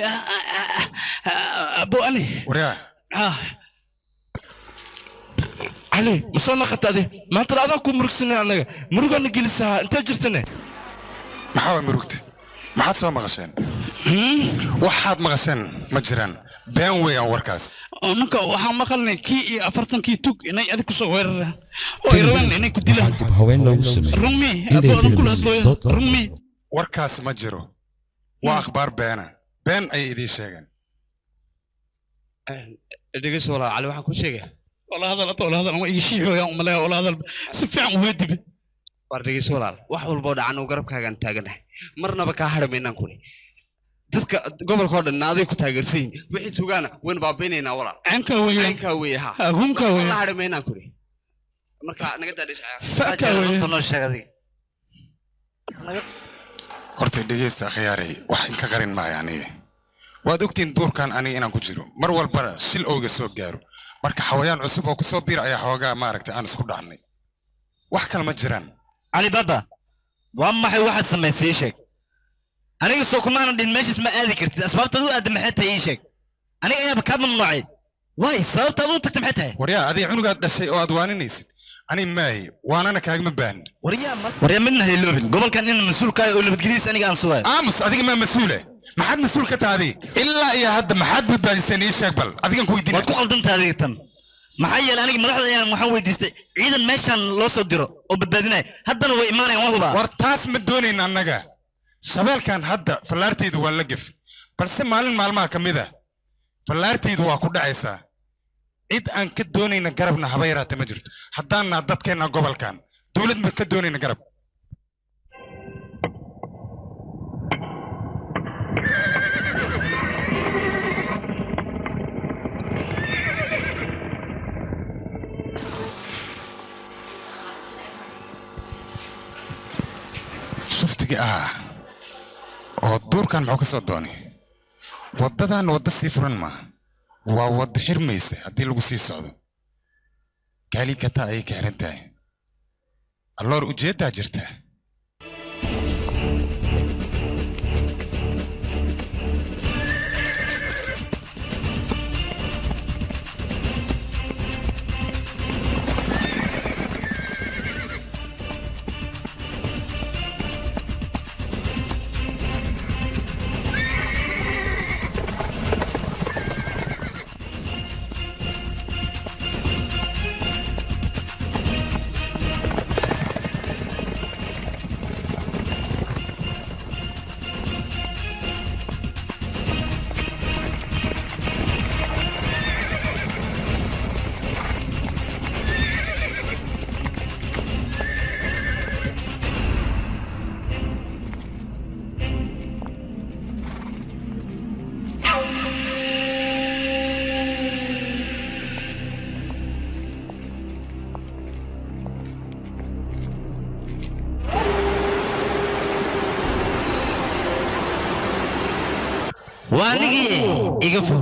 abo ali wariya علي مصنع خطأ ما ترى هذا كم مركزنا أنا مرقنا نجلسها أنت جرتنا ما حاول مرقت ما حد سوى مغشان واحد مغشان مجران بين ويا وركاس أنك وحنا مقلنا كي أفرتن كي توك إني أذكر صغير ويروان إني كديلا رمي أبو نقول هذا رمي وركاس مجرو وأخبار بينا بين أي إدي شيئا دقيقة ولا على واحد كل شيء والله هذا ما يشيء يا أم الله والله هذا سفيع ويدب وردي سؤال واحد البعد عنه قرب كأن تاجنه مرنا بكهر منا كوني تذك قبل خود النادي كتاجرسين وحيد سجانا وين بابيننا ولا عنك ويا ها أقومك ويا الله هذا منا كوني مركا نقدر نشعر فك ويا تناش هذي قرت دقيقة خياري واحد كقرن ما يعني وادوكتين دور كان أنا كجرو مرول برا شيل أوجي سوق جارو marka xawayaan cusub oo ku soo biir ayaa xoogaa maaragtay aan isku dhacnay wax kale ma jiraan ali baba waa maxay waxa sameysay sheeg aniga soo kumaan dhin meeshis ma aadi kartid asbaabta uu aad maxay tahay sheeg aniga ayaa ka mamnuucay way sababta uu tagtay maxay tahay wariya adiga cunugaad dhashay oo aad waaninaysid ani maay waanana kaagma baan wariya midna heeloobin gobolkan in mas'uul ka oo nabadgelyis aniga aan soo aamus adiga ma mas'uule maxaad mas'uul ka tahay ilaa iyo hadda maxaad badbaadisay ii sheeg bal adigan ku weydiinay waad ku qaldan tahay tan maxay yeelay aniga madaxda ayaan waxaan weydiistay ciidan meeshan loo soo diro oo badbaadinay haddana way imaanayaan waa huba war taas ma doonayna annaga shabeelkan hadda fallaartaydu waa la gef balse maalin maalmaha ka mid ah fallaartaydu waa ku dhacaysaa cid aan ka doonayna garabna haba yaraatee ma jirto haddaanna dadkeenna gobolkan dowlad ma ka doonayna garab شفتك ودوركان معك صدوني وددان ود سيفرن ما وود حرميسه hadii lagu sii socdo kali kata ay ka xirantahay alloor ujeeda jirta وانيجي يقفل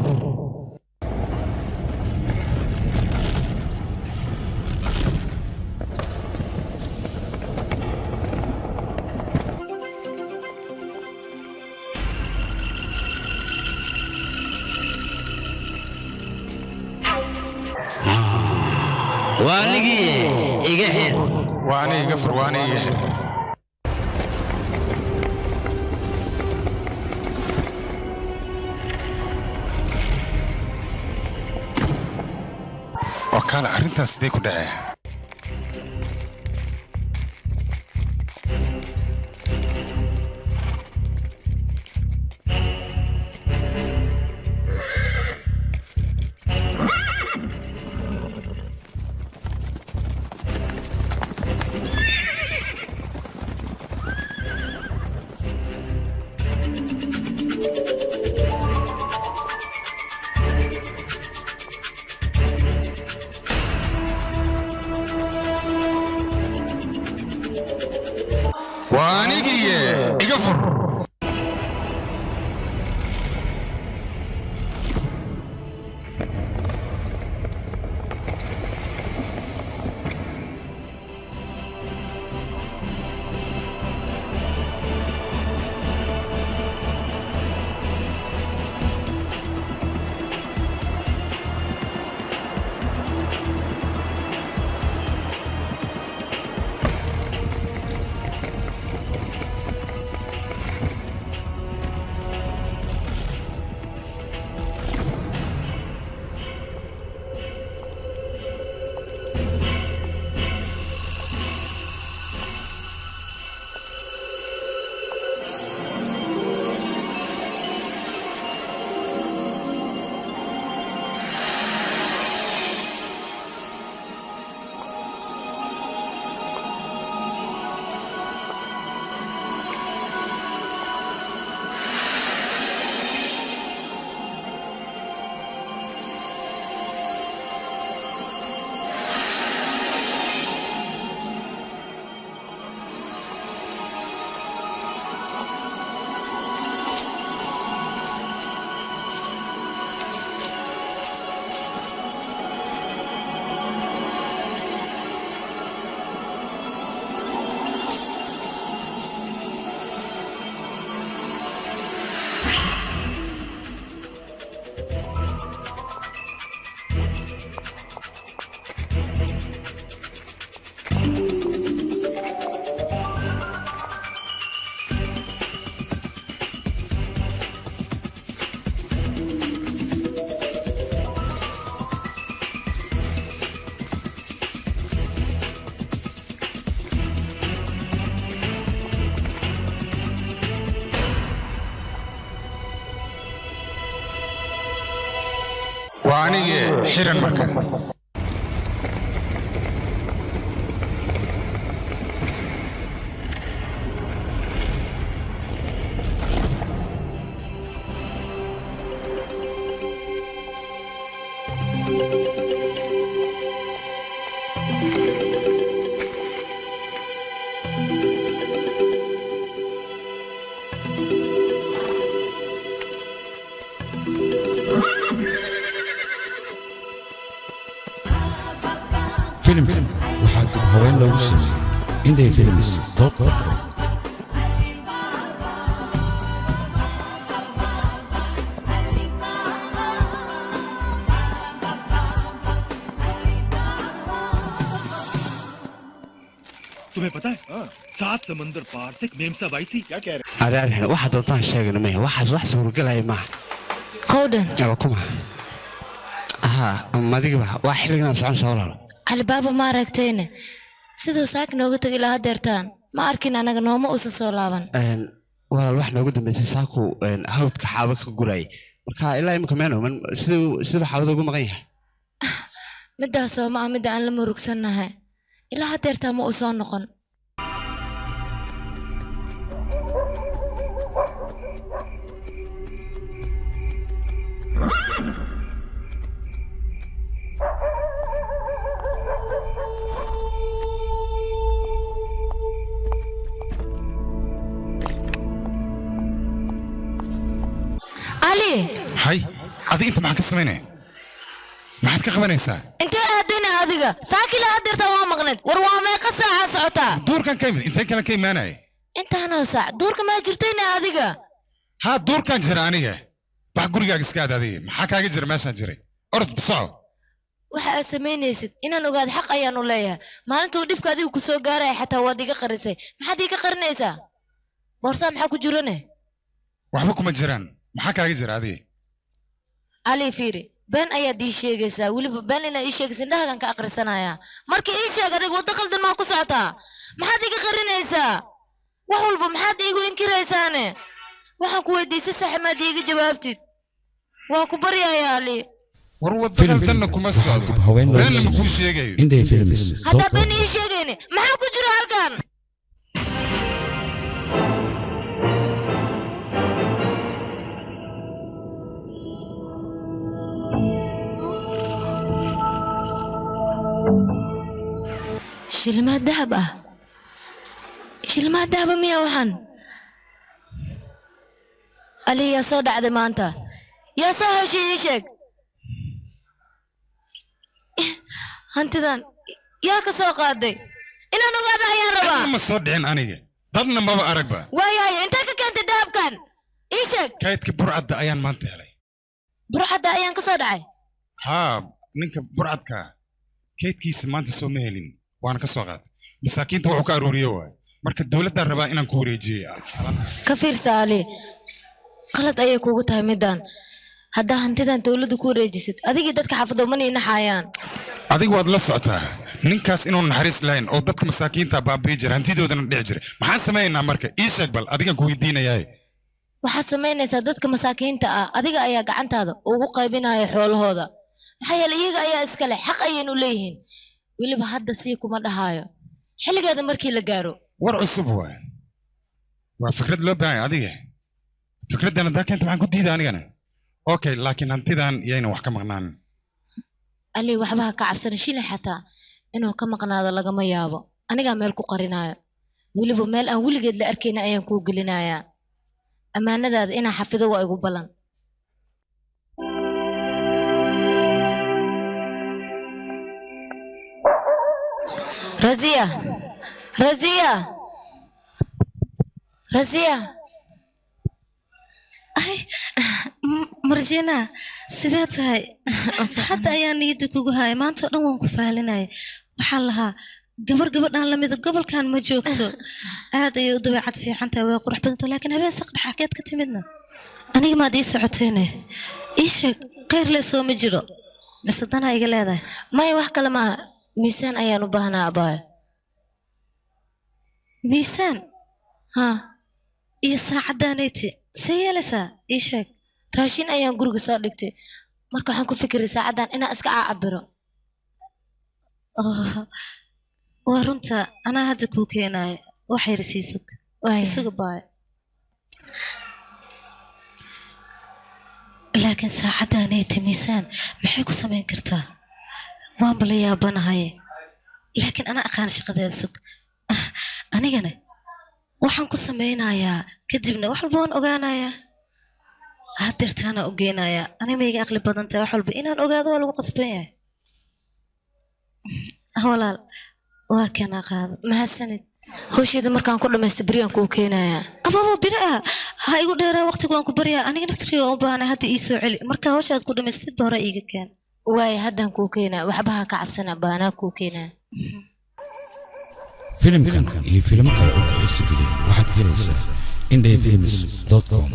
وانيجي إيجحر واني يغفر واني يحر وكالا أرنتاس ديكو داعي واني حيران مكان فيلم وحاجب هوين لو سمي إندي فيلمز دوت तुम्हें पता है 7 समंदर पार से एक मेम साहब आई थी क्या कह रहे أنا واحد وطن شاقنا ميه واحد صورة قلعي معه قودن يا كما ما دقيقة واحد لقنا سعون سوالله على بابا ما ركتينه sidoo saak nooga tagay la hadeertaan ma arkin anaga nooma usa soo laaban walaal wax noogu dambeysay saaku hawdka xaaba ka guray marka ilaa imka meeno man sidoo xaawada ugu maqan yahay midaas oo ma mid aan la murugsanahay ilaa hadeertaan ma u soo noqon علي هاي هذه انت معك السمينه ما حد كخبنيسا انت هدينا هذيك ساكي لا هديرتا waa maqnad war waa meeqa saaca socotaa duurkan kaymid intee kala kaymaanay inta hana saac duurka ma jirtayna adiga ha duurkan jira aniga wax gurigaaga iska aadaadii maxaa kaaga jira meeshan jiray orod bisoco waxa aad samaynaysid inaan ogaad xaq ayaan u leeyahay maalintuu dhibka adigu ku soo gaaray xataa waad iga qarisay maxaad iga qarinaysaa boorsaa maxaa ku jirane waxba kuma jiraan maxaa kaaga jira adiga ali fiiri been ayaad ii sheegaysaa weliba been inaad ii sheegaysa indhahagan ka aqrisanayaa markii ii sheeg adiga waddo qaldan maa ku socotaa maxaad iga qarinaysaa wax walba maxaad iigu inkiraysaane waxaan ku weydiisay sax maad iiga jawaabtid waa ku baryayaa ali war waddo qaldanna kuma socdo beenna ma kuu sheegayo haddaa been ii sheegayne maxaa ku jira halkan shilimaad dahab ah shilimaad dahaba miyaa waxaan ali yaa soo dhacday maanta yaa soo heshay ii sheeg hantidan yaa ka soo qaaday inaan ogaada ayaan rabaa ma soo dhicin aniga dadna maba aragba waayahay intee ka keentay dahabkan ii sheeg kaydka burcadda ayaan maanta helay burcadda ayaan ka soo dhacay haa ninka burcadka kaydkiisa maanta soo ma helin waana ka soo qaatay masaakiinta wuxuu ka aruuriye waay marka dowladdaa rabaa inaan ku wareejiyo ka fiirsa ali qalad ayay kugu tahay midaan haddaa hantidan dowladda ku wareejisid adigii dadka xaafadda uma niinaxayaan adigu waad la socotaa ninkaas inuu naxariis lahayn oo dadka masaakiinta baabi'i jira hantidoodana dhici jira maxaan samaynaa marka ii sheeg bal adigan ku weydiinayaa waxaad samaynaysaa dadka masaakiinta ah adiga ayaa gacantaada ugu qaybinaya xoolahooda maxaa yeelay iyaga ayaa iska leh xaq ayaynu leeyihiin weliba hadda sii kuma dhahaayo xilligeeda markii la gaaro war cusub waay waa fikrad loo baahan adiga fikraddan haddaa keenta maxaan ku diida anigana okay laakiin hantidan yayna wax ka maqnaanin ali waxba ha ka cabsana shilin xataa inuu ka maqnaado lagama yaabo anigaa meel ku qarinayo weliba meel aan weligeed la arkayna ayaan kuu gelinayaa ammaanadaada inaa xafido waa igu ballan raziya marjina sidee tahay hadda ayaa niyadda kugu haya maanta oo dhan waan ku faalinaya waxaan lahaa gabadhaan lamida gobolkan ma joogto aad ayay u dabeecad fiican tahay waa qurux badanta laakiin habeen saqdhex xageed ka timidna aniga maad ii socoteene ii sheeg khayr le soo ma jiro mise danaa iga leedahay maya wax kale maaha miisaan ayaan u baahnaa abaayo miisaan iyo saacaddaanayti see yeelaysaa ii sheeg raashin ayaan guriga soo dhigtay marka waxaan ku fikiray saacaddan inaan iska caabiro waa runta anaa hadda kuu keenaaya waxay rasii suga baaya laakiin saacaddaanayti miisaan maxay ku samayn kartaa waanba la yaabanahay laakiin anaa aqaan shaqadeeda sug anigana waxaan ku samaynayaa kadibna wax walba waan ogaanayaa hadeertaana ogeynayaa aniga mayga aqli badan tahay wax walba inaan ogaado waa lagu qasban yahay walaal waa kana qaado mahadsanid hawsheeda markaan ku dhamaysta beriyaan kuu keenayaa ababa biri ah ha igu dheeraan waqtigu waan ku baryaa aniga naftirkeyga waan u baahnay hadda ii soo celi marka hawshaad ku dhamaystidba hore iiga keen waaya haddaan kuu keenaa waxba ha ka cabsana baanaa kuu keenaa filimkan iyo filimo kale oo kicisi geliya waxaad ka helaysaa indhafilms.com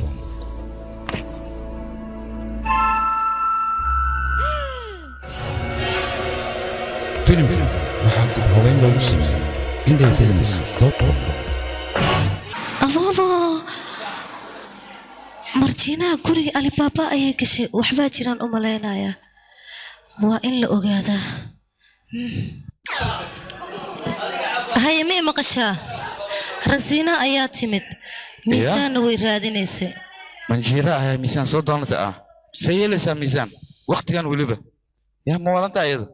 filimkan waxaa dib haween loogu sameeyey indhafilms.com ababa marjiinaha guriga alibaaba ayay gashay waxbaa jiraan u malaynayaa waa in la ogaadaa haye mii maqashaa rasiina ayaa timid miisaanna way raadinaysay manjiira ayaa miisaan soo doonata ah see yeelaysaa miisaan waktigan weliba yaa mawalanta ayada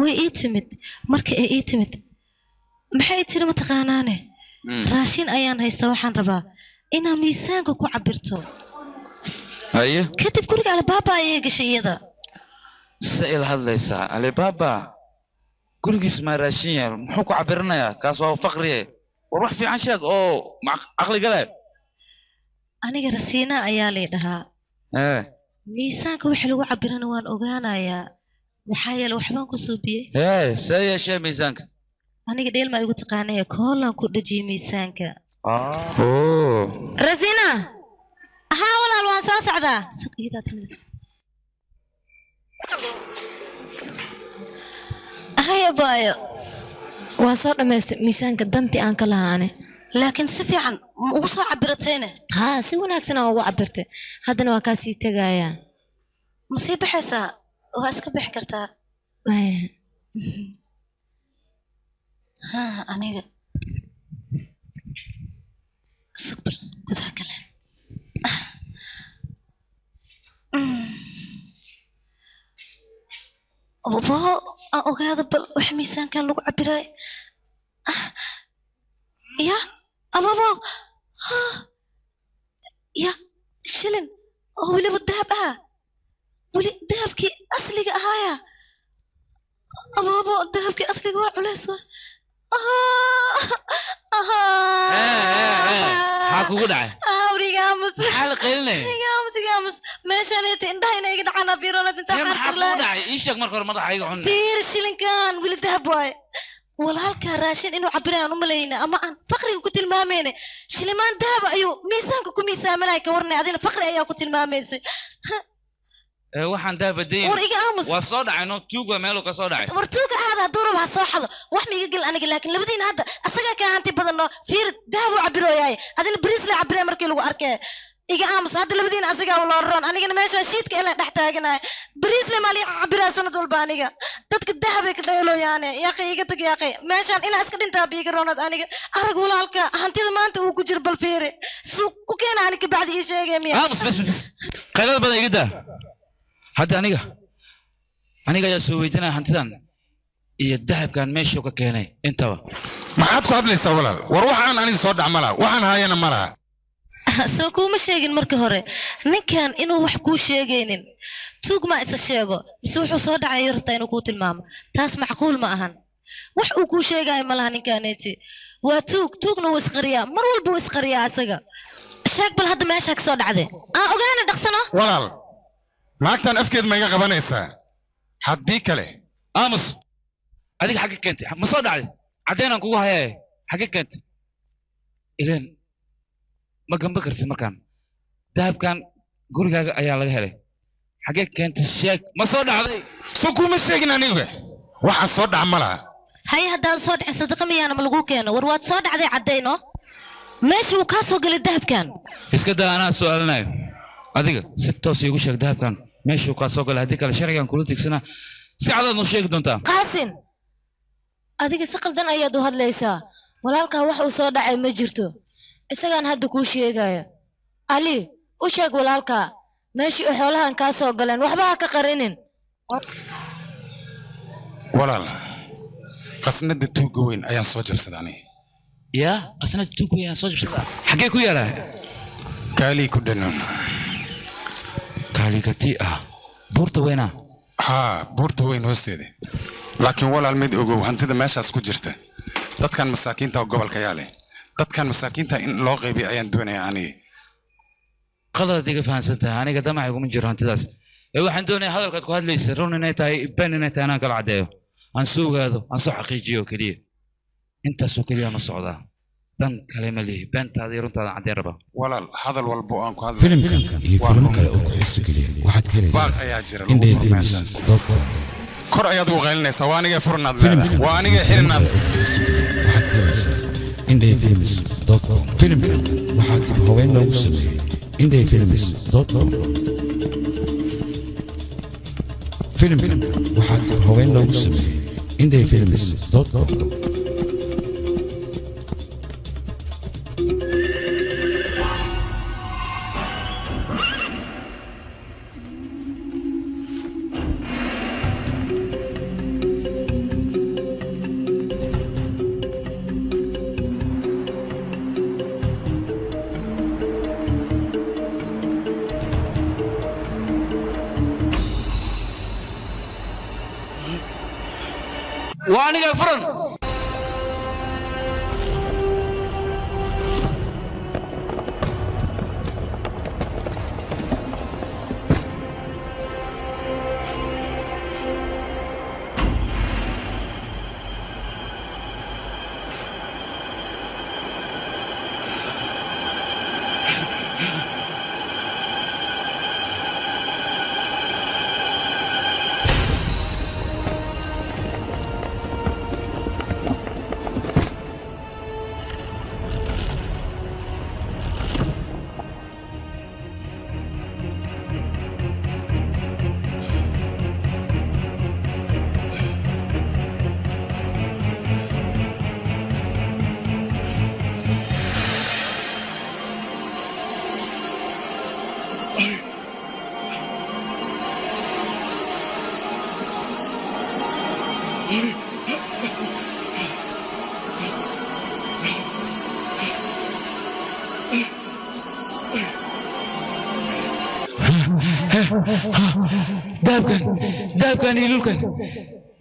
way ii timid marka ay ii timid maxay tiri mataqaanaane raashin ayaan haystaa waxaan rabaa inaa miisaanka ku cabirto haye kadib guriga alibaaba ayay gashay iyada se ila hadlaysaa alibaaba gurigiis maa raashin yaal muxuu ku cabiranayaa kaas waa faqriye war wax fiican sheeg oo caqliga leh aniga rasiina ayaa lay dhahaa miisaanka wixii lagu cabirana waan ogaanayaa maxaa yeele waxbaan ku suubiyey hee see yeeshee miisaanka aniga dheel maa igu taqaanaya koolaan ku dhajiyey miisaanka rasina haa walaal waan soo socdaa sugiidaa timid haya baayo waa soo dhamaystay miisaanka dantii aan ka lahaane laakiin si fiican ma ugu soo cabiratayne haa si wanaagsan aan ugu cabirtay haddana waa kaa sii tegayaa ma sii baxaysaa waa iska bixi kartaa ها أنا سوبر كذا كلام بابا هذا بالحميسان كان لو عبراي يا بابا يا شلن هو اللي بالذهب ولي ذهب كي أصلي هايا بابا الذهب كي أصلي وعلاسه حاكو دعي وريقامس حال قيلني ريقامس ماشي انا تندهينا يقد عنا بيرونة انت حاكو دعي ايشك مركور مدح ايقو عنا بير الشيلين كان ولي ذهب واي والله هالكا راشين انو عبريان وملاينا اما ان فقري كنت الماميني شلمان ذهب ايو ميسانك كو ميسامنا كورني عدين فقري ايو كنت الماميسي waxaan daabadayn waa soo dhacayno tuuga meelo ka soo dhacay wartuuga hada durub ha soo xado wax ma iga gal aniga laakiin labadiina hadda asaga ka hanti badanno fiir dahab u cabirooyay adina bariis la cabirey markii lagu arkay iga aamus hadda labadiina asaga wala roon anigana meesha shiidka ila dhex taaganaay bariis la mali cabiraa sanad walba aniga dadka dahab ay ka dheeloyaan yaqay iga tag yaqay meeshan ina iska dhintaa biiga roonad aniga arag walaalka hantida maanta uu ku jir bal fiire suuq ku keenay aniga bacdi ii sheegay miya aamus bas qaylada badan iga daa hadda aniga ayaa soo weydiinaya hantidan iyo dahabkan meeshuu ka keenay intaba maxaad ku hadlaysaa walaal war waxaan aniga soo dhacmala waxaan haayana malaha soo kuma sheegin marka hore ninkan inuu wax ku sheegaynin tuug ma isa sheego mise wuxuu soo dhacay yarta inuu ku tilmaamo taas macquul ma ahan wax uu ku sheegay malaha ninkaneeti waa tuugna wuu isqariyaa mar walba wuu isqariyaa asaga sheeg bal hadda meesha ka soo dhacday ogaana dhaqsano walaal maagtan afkeed ma iga qabanaysaa haddii kale aamus adiga xagga keentay ma soo dhacday caddeenaan kugu hayaaye xagga keentay ileen ma gamba kartid markaan dahabkan gurigaaga ayaa laga helay xagge keentay sheeg ma soo dhacday soo kuma sheegin aniga waxaa soo dhac ma laha haye haddaad soo dhicin sadaqa miyaana ma lagu keeno war waad soo dhacday caddayno meesha uu kaa soo galay dahabkan iska daa anaa su'aalinayo adiga si toos iigu sheeg dahabkan meeshuu kaa soo galay haddii kale sharcigan kula tigsanaa si cadaad noo sheegi doontaa qaasin adiga si qaldan ayaad u hadlaysaa walaalkaa wax uu soo dhacay ma jirto isagaan hadda kuu sheegaya ali u sheeg walaalkaa meeshii u xoolahan kaa soo galeen waxba ha ka qarinin walaal qasnada tuuga weyn ayaan soo jabsaday aniga yaa qasnada tuuga weyn ayaan soo jabsadaa xaggee ku yaalaa kaalii ku dhanan kaaligati buurta weyna haa buurta weyn hoosteeda laakiin walaal mid ogow hantida meeshaas ku jirta dadkan masaakiinta gobolka yaale dadkan masaakiinta in loo qaybiyo ayaan doonayaa aniga qalad iga fahansantahay aniga damac iguma jiro hantidaas waxaan doonayaa hadalkaad ku hadlaysa run inay tahay been inay tahay inaan kala caddeeyo aan soo ogaado aan soo xaqiijiyo keliya intaasoo keliya ma socdaa dan kale ma lihi beentaada iyo runtaada caddeen raba walaal hadal walbo aan ku hadlo filimkan iyo filmo kale oo ku xiisa geliya waxaad ka helaysaa indhafilms.com kor ayaad ugu qaylinaysaa waa aniga furnaad leedahay waa aniga xirinaad waxaad ka helaysaa indhafilms.com filimkan waxaa dib haween loogu sameeyey indhafilms.com filimkan waxaa dib haween loogu sameeyey indhafilms.com وأنا فرن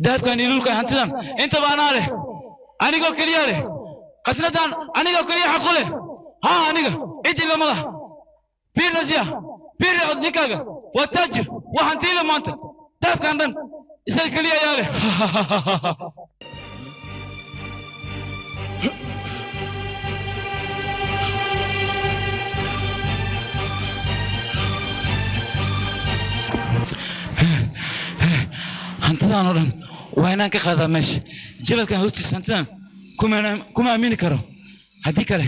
dahabkan ilulkan hantidan inta baanaa leh anigoo keliya leh qasnadan anigoo keliya xaqu leh haa aniga cid ila mala fiir nasiya fiir ninkaaga waa taajir waa hantiile maanta dahabkan dhan isaga keliya ayaa leh hantidan oo dhan waa inaan ka qaadaa meesha jabalkan hoostiisa hantidan kuma aamini karo haddii kale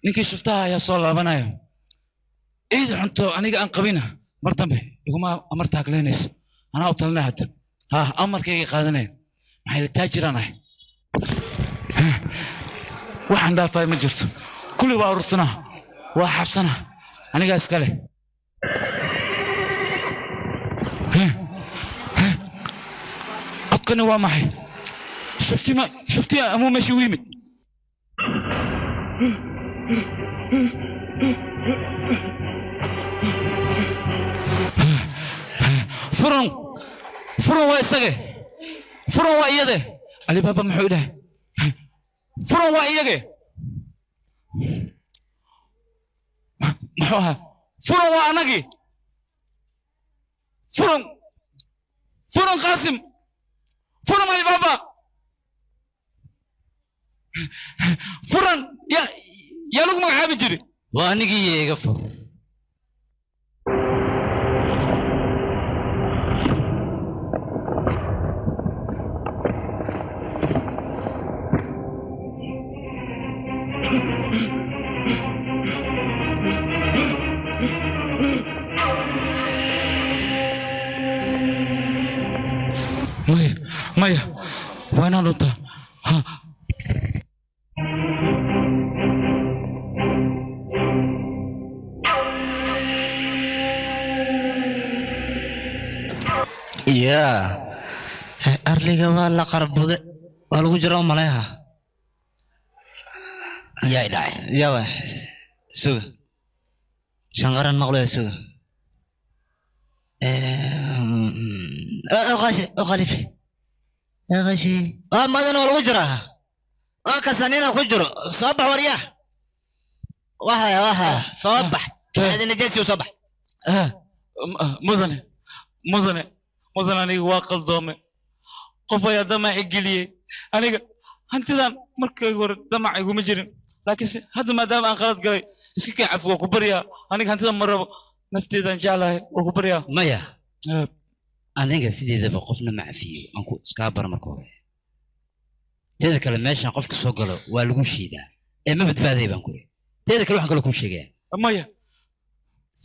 ninkii shuftaha ayaa soo laabanaya ciid cunto aniga aan qabina mar dambe iguma amar taagleynayso anaa u talinay hadda amarkayga qaadanaya maxay la taajiraan ahay waxaan dhaafay ma jirto kulli waa urursanaa waa xabsanaa anigaa iska leh codkani waa maxay shufti amuu meesha u yimid furan waa isage furan waa iyade alibaaba muxuu dhahay furan waa iyage muxuu ahaa furan waa anagii furan qaasim furan alibaaba furan yaa lagu magacaabi jiri waa anigii iga fur maya waa inaan dhuntaa يا أرليغا ولا قربوده ولا جرى ملاها يا إلهي يا واه سوق شنغران مغلو سوق أغاليفي أغاشي ما أنا ولا جرى كسانينا كجرو صبح ورياه وها صبح هذا نجاسي وصبح مدن aniga waa qaldoome qof ayaa damac geliyay aniga hantidan markay hore damac iguma jirin laakiin hadda maadaama aan qalad galay iska ka cafwo ku bariya aniga hantidan ma rabo nafteedan jeclahay oo ku bariya maya aniga sideedaba qofna ma cafiyo aan ku iska bar markoo hore teeda kale meeshan qofka soo galo waa lagu shiidaa ee ma badbaaday baan ku teeda kale waxaan kale ku sheegay maya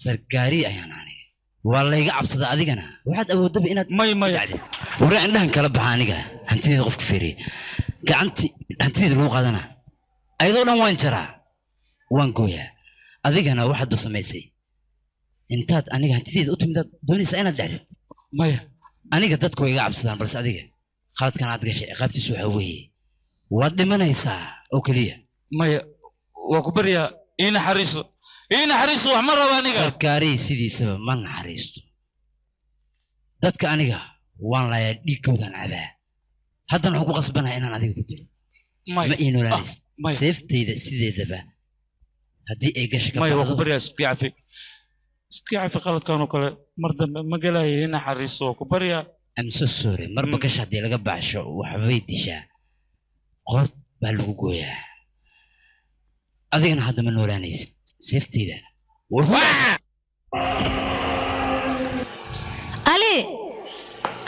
sargaari ayaan aniga waa la iga cabsada adigana waxaad awoodaba inaad maya wara indhahan kala baxa aniga hantideeda qofka fiiriye gacanti hantideeda lagu qaadana ayadoo dhan waan jaraa waan gooyaa adigana waxaad samaysay intaad aniga hantideeda u timidaad doonaysaa inaad dhexdid maya aniga dadku way iga cabsadaan balse adiga khaladkan aad gashay ciqaabtiisu waxa weeye waad dhimanaysaa oo keliya maya waa ku baryaa ii naxariiso wax ma rabo aniga sarkaari sidiisaba ma naxariisto dadka aniga waan layaa dhiigoodan cabaa haddana waxaan ku qasbanahay inaan adiga ku dilo ma ii noolaanaysid seeftayda sideedaba haddii ay gasho maya waa ku baryaa iska cafi qaladkan oo kale mar dambe ma galaya ii naxariiso waa ku baryaa amso sore marba gasha haddii laga baxsho waxbay dishaa qoor baa lagu gooyaa adigana hadda ma noolaanaysid سيفتي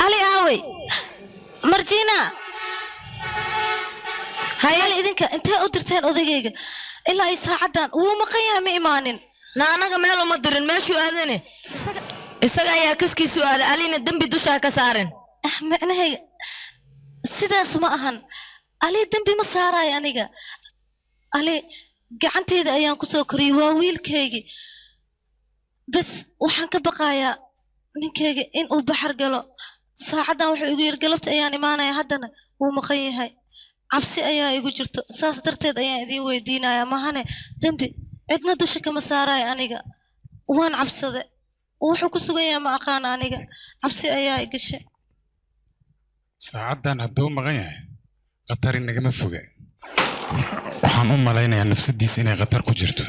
علي آوي مرجينا هاي إذنك أنت أدرتين أذيجيك إلا يساعدان وما قيام إيمانين أنا جماله مدرن ما شو هذني السجا يا كسكي سؤال علينا الدم بدوشها كسارن معنى هي سيدا اسمعهن علي الدم بمسارة يعني علي gacanteyda ayaan ku soo koriyay waa wiilkaygi bas waxaan ka baqayaa ninkayga in uu baxar galo saacadan wuxuu igu yiri galabta ayaan imaanaya haddana wuu maqan yahay cabsi ayaa igu jirto saas darteed ayaan idin weydiinayaa mahane dambi cidna dusha kama saarayo aniga waan cabsade wuxuu ku sugan yahay ma aqaan aniga cabsi ayaa i gashay saacadan hadduu maqan yahay khatar inagama foga waxaan u malaynayaa nafsadiisa inay khatar ku jirto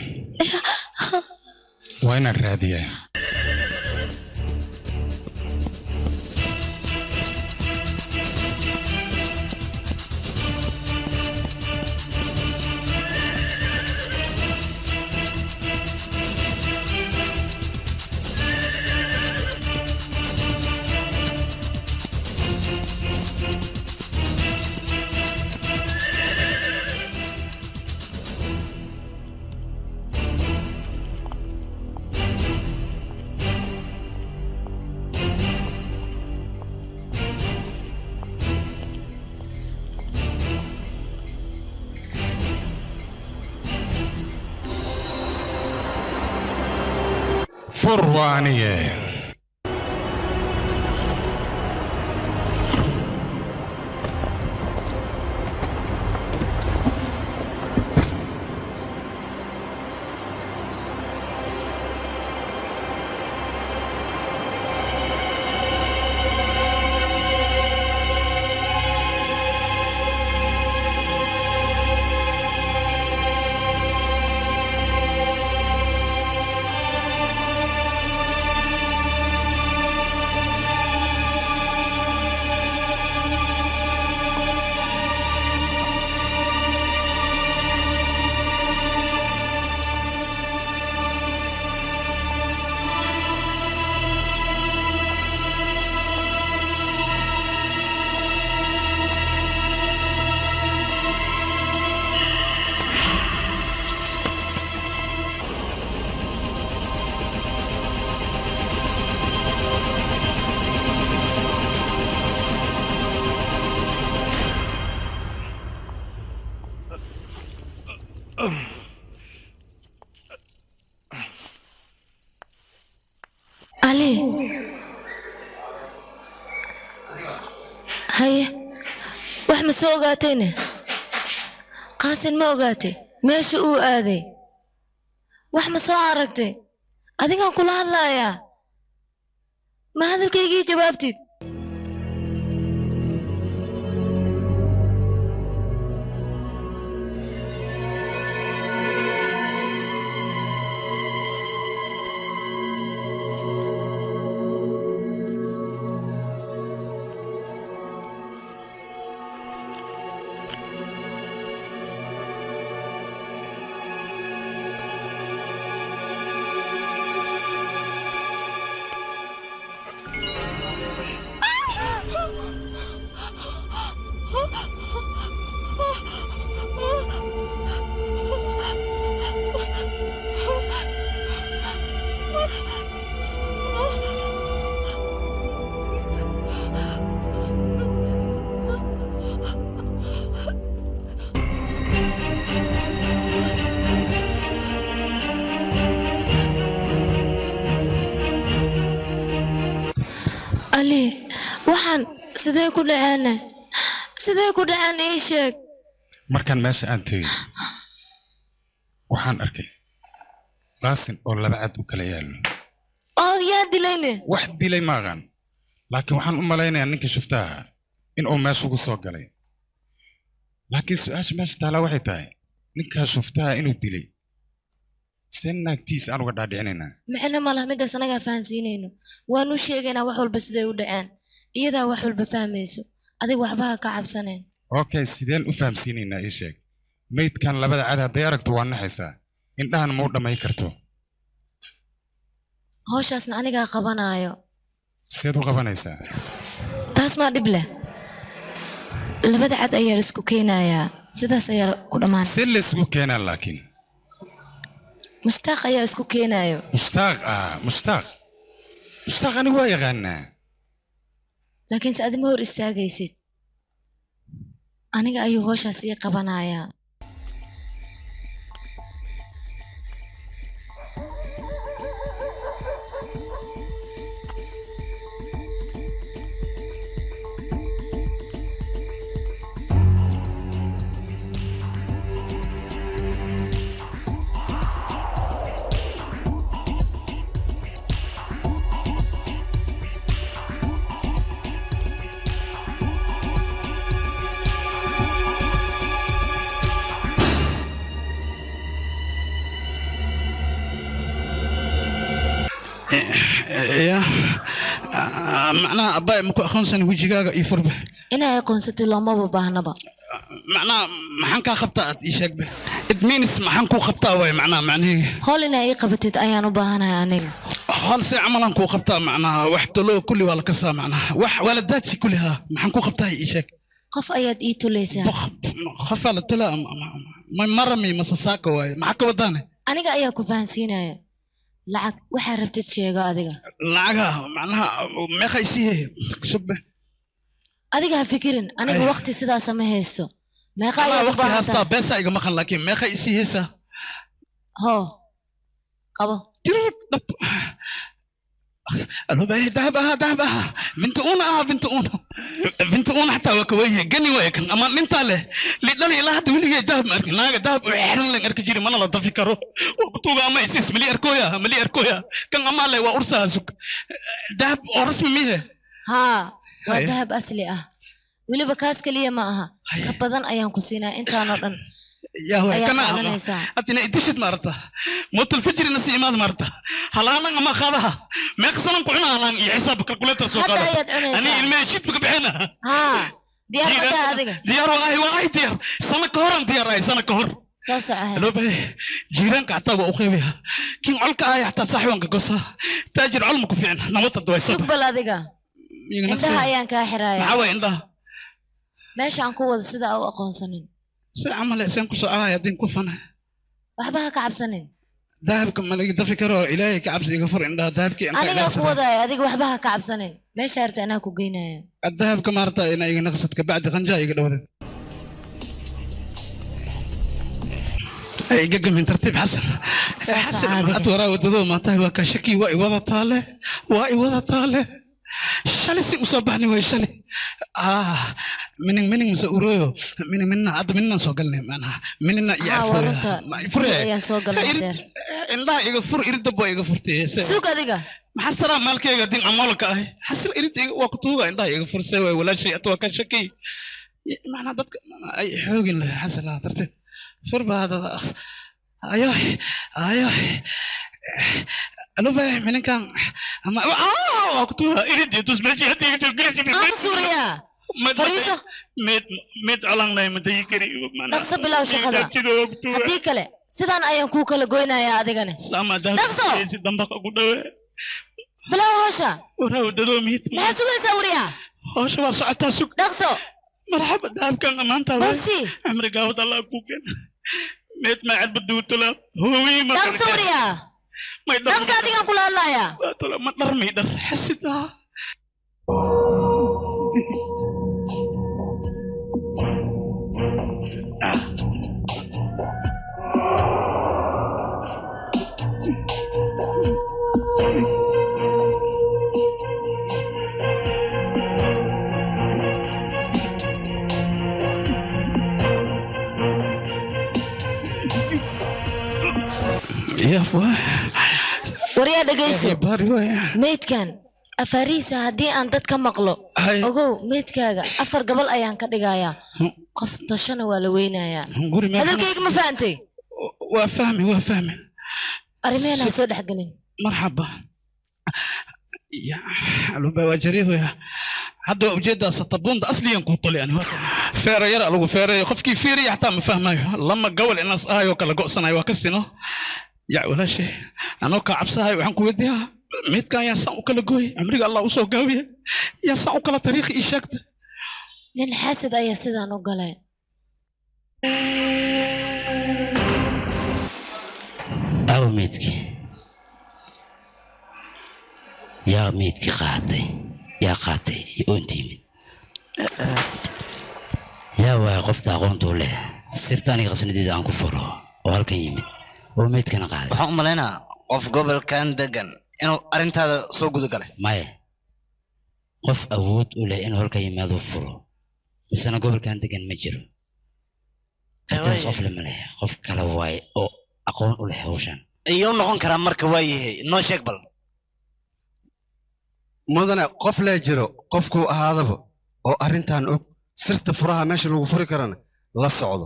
waa inaan raadiyaa فروانية علي هيا wax ma soo ogaatayne qaasin ma ogaatay meesha uu aaday wax ma soo aragtay adigaan kula hadlayaa ma hadalkaygii jawaabtid علي waxaan sidee ku dhaceen ii sheeg markaan meesha aan tegey waxaan arkay qaasin oo laba cad u kala yaalo oo yaa dilayne wax dilay ma aqaan laakiin waxaan u malaynayaa ninkii shuftaha in uu meesha ugu soo galay laakiin su-aasha meesha taalaa waxay tahay ninkaa shuftaha inuu dilay seen naagtiis aan uga dhaadhicinaynaa micna ma laha midaas anagaa fahansiinayno waanu sheegaynaa wax walba siday u dhaceen iyadaa wax walba fahmayso adiga waxba ha ka cabsanayn okay sideen u fahamsiinaynaa ii sheeg maydkan labada cad hadday aragto waa naxaysaa indhahan ma u dhammayn karto hawshaasna anigaa qabanaayo seed u qabanaysaa taas maa dhib leh labada cad ayaa isku keenayaa sidaas ayaa ku dhammaan si la isku keenaa laakiin mushtaaq ayaa isku keenayo mushtaaq anigu waa yaqaanaa laakiinse adima hor istaagaysid aniga ayuu hawshaas ii qabanayaa معناها أباي مكو أخونسن وجهك يفرب إنا يقونستي لما بباهنبا معناها محنكا خبطات إيشك به إدمينس محنكو خبطا وي معناه خولنا إيه قبتت أيانو باهنا أنيل خالص عملان كو خبطا معناها وحتلو كل ولا كسا معناها ولداتي كلها محنكو خبطا إيشك قف أياد إيتو ليسا خف على تلا مرمي مسساكو واي معك وداني أنا أيا كفانسينا لعك وحربت شيء قاعدة لعكها معناها ما خيسيه شبه أديك هفكرين أنا وقت سدا سماه هسه ما خايف وقت هسه بس أيق ما خل لكن ما خيسيه هسه هو قبل أنا بقى دهبها بنت أون حتى وكويه جني وياك أما من تاله لدلني لا تقولي دهب مرك لا دهب إحنا لين أركجيري ما نلا تفكره وبتوقع ما يسيس ملي أركويا كان أما له وأرسها سك دهب أرسم ميه ها ودهب أصلي ولي بكاس كليه معها كبدن أيام كسينا أنت أنا يا هو كنا أتينا إدشت مرتا موت الفجر نسي إماد مرتا هلانا ما خذها ما خسرنا قلنا هلان يحسب كالكوليتر سوق أنا المشيت بكبحنا ها ديار متى هذيك ديار واي ديار سنة كهرن ديار سنة كهر ساسعة لو به جيران كعتاب وأخيبها كين علك حتى صاحبهم كقصة تاجر علمك فينا نمط الدواء سوق بلادك عندها أيام كاحرايا معوي عندها ماشي عن قوة السدا أو أقون سنين عمل سين كسوعة يا دين كفنا وحبها كعب سنين ذهبك ما لقيت فكرة إلهي كعب يغفر عندها ذهبك أنا قوة ذا هذيك وحبها كعب سنين ما شعرت أنا كوجينا الذهب كما رتا إن أي نقصتك بعد غنجا يقدر أي جق من ترتيب حسن أتورا ودو ما تهوى كشكي وإي وضع طالة شالي سي مصابحني ويشالي من مسؤوليو من عاد منا سوقلني معناها مننا يعفر ما يفر يا سوقلني إن لا يغفر يرد بو يغفرتي سوق هذيك محسرة مالك يقدين عمالك حسر يرد وقتوها إن لا يغفر سوى ولا شيء أتوقع شكي معناها ضدك أي حوق اللي حسن ترتيب فربا هذا أيوه أنا فاهم من كان أما وقتها إريد تسمعي هتيجي تقولي سوريا فريسة ميت على نايم تيجي نقص بلا شغلة هديك له سيدان أيام كوكا لقينا يا أديكني سامع ده نقص دمبك أقوله بلا هوشة وراه دلو ميت ما سوي سوريا هوشة وسعتها سوق نقص مرحبا ده كان أمان تابع بسي أمريكا وطلع كوكا ميت ما عاد بدو تلا هوي ما نقص سوريا نقص هذيك أقول الله يا تلا ما نرمي در حسيتها يا أبوي وريا دقيسو ميت كان أفاريسة هدي أن دتك مقلو أقول ميت كاجا أفر قبل أيام كدقايا قفت شنو ولا وينايا هذا الكيك ما فهمتي وفهمي أرمينا سود حقني مرحبا يا علو بواجريه يا حد وجد سطبون ده أصلي ينكو طلع يعني فيرا يرى لو فيرا خفكي فيري حتى ما فهمه لما قول الناس وكلا قصنا وكسنا يا ولا شيء أنا كعبسها وعنكو وديها ميت كان يسأل كلا قوي أمريكا الله وصو قوي يسأل كلا تاريخ إيشك للحاسد أي سيدا نقلي أو ميتكي يا ميتكي قاتي يونتي ميت يا واقفت أقونتو له سرتاني غسن دي دان كفرو وهالكن يميت وميتكنا قاعد waxaan u maleynaa qof gobolkan degan inuu arintaada soo guda galay maya qof awood u leh inuu halka yimaado furo isna gobolkan degan ma jiro taas qof lama leh qof kale waay oo aqoon u leh hawshan iyo noqon kara marka waayahay noo sheeg bal mudane qof la jiro qofku ahaadaba oo arintan og sirta furaha meesha lagu furi karana la socdo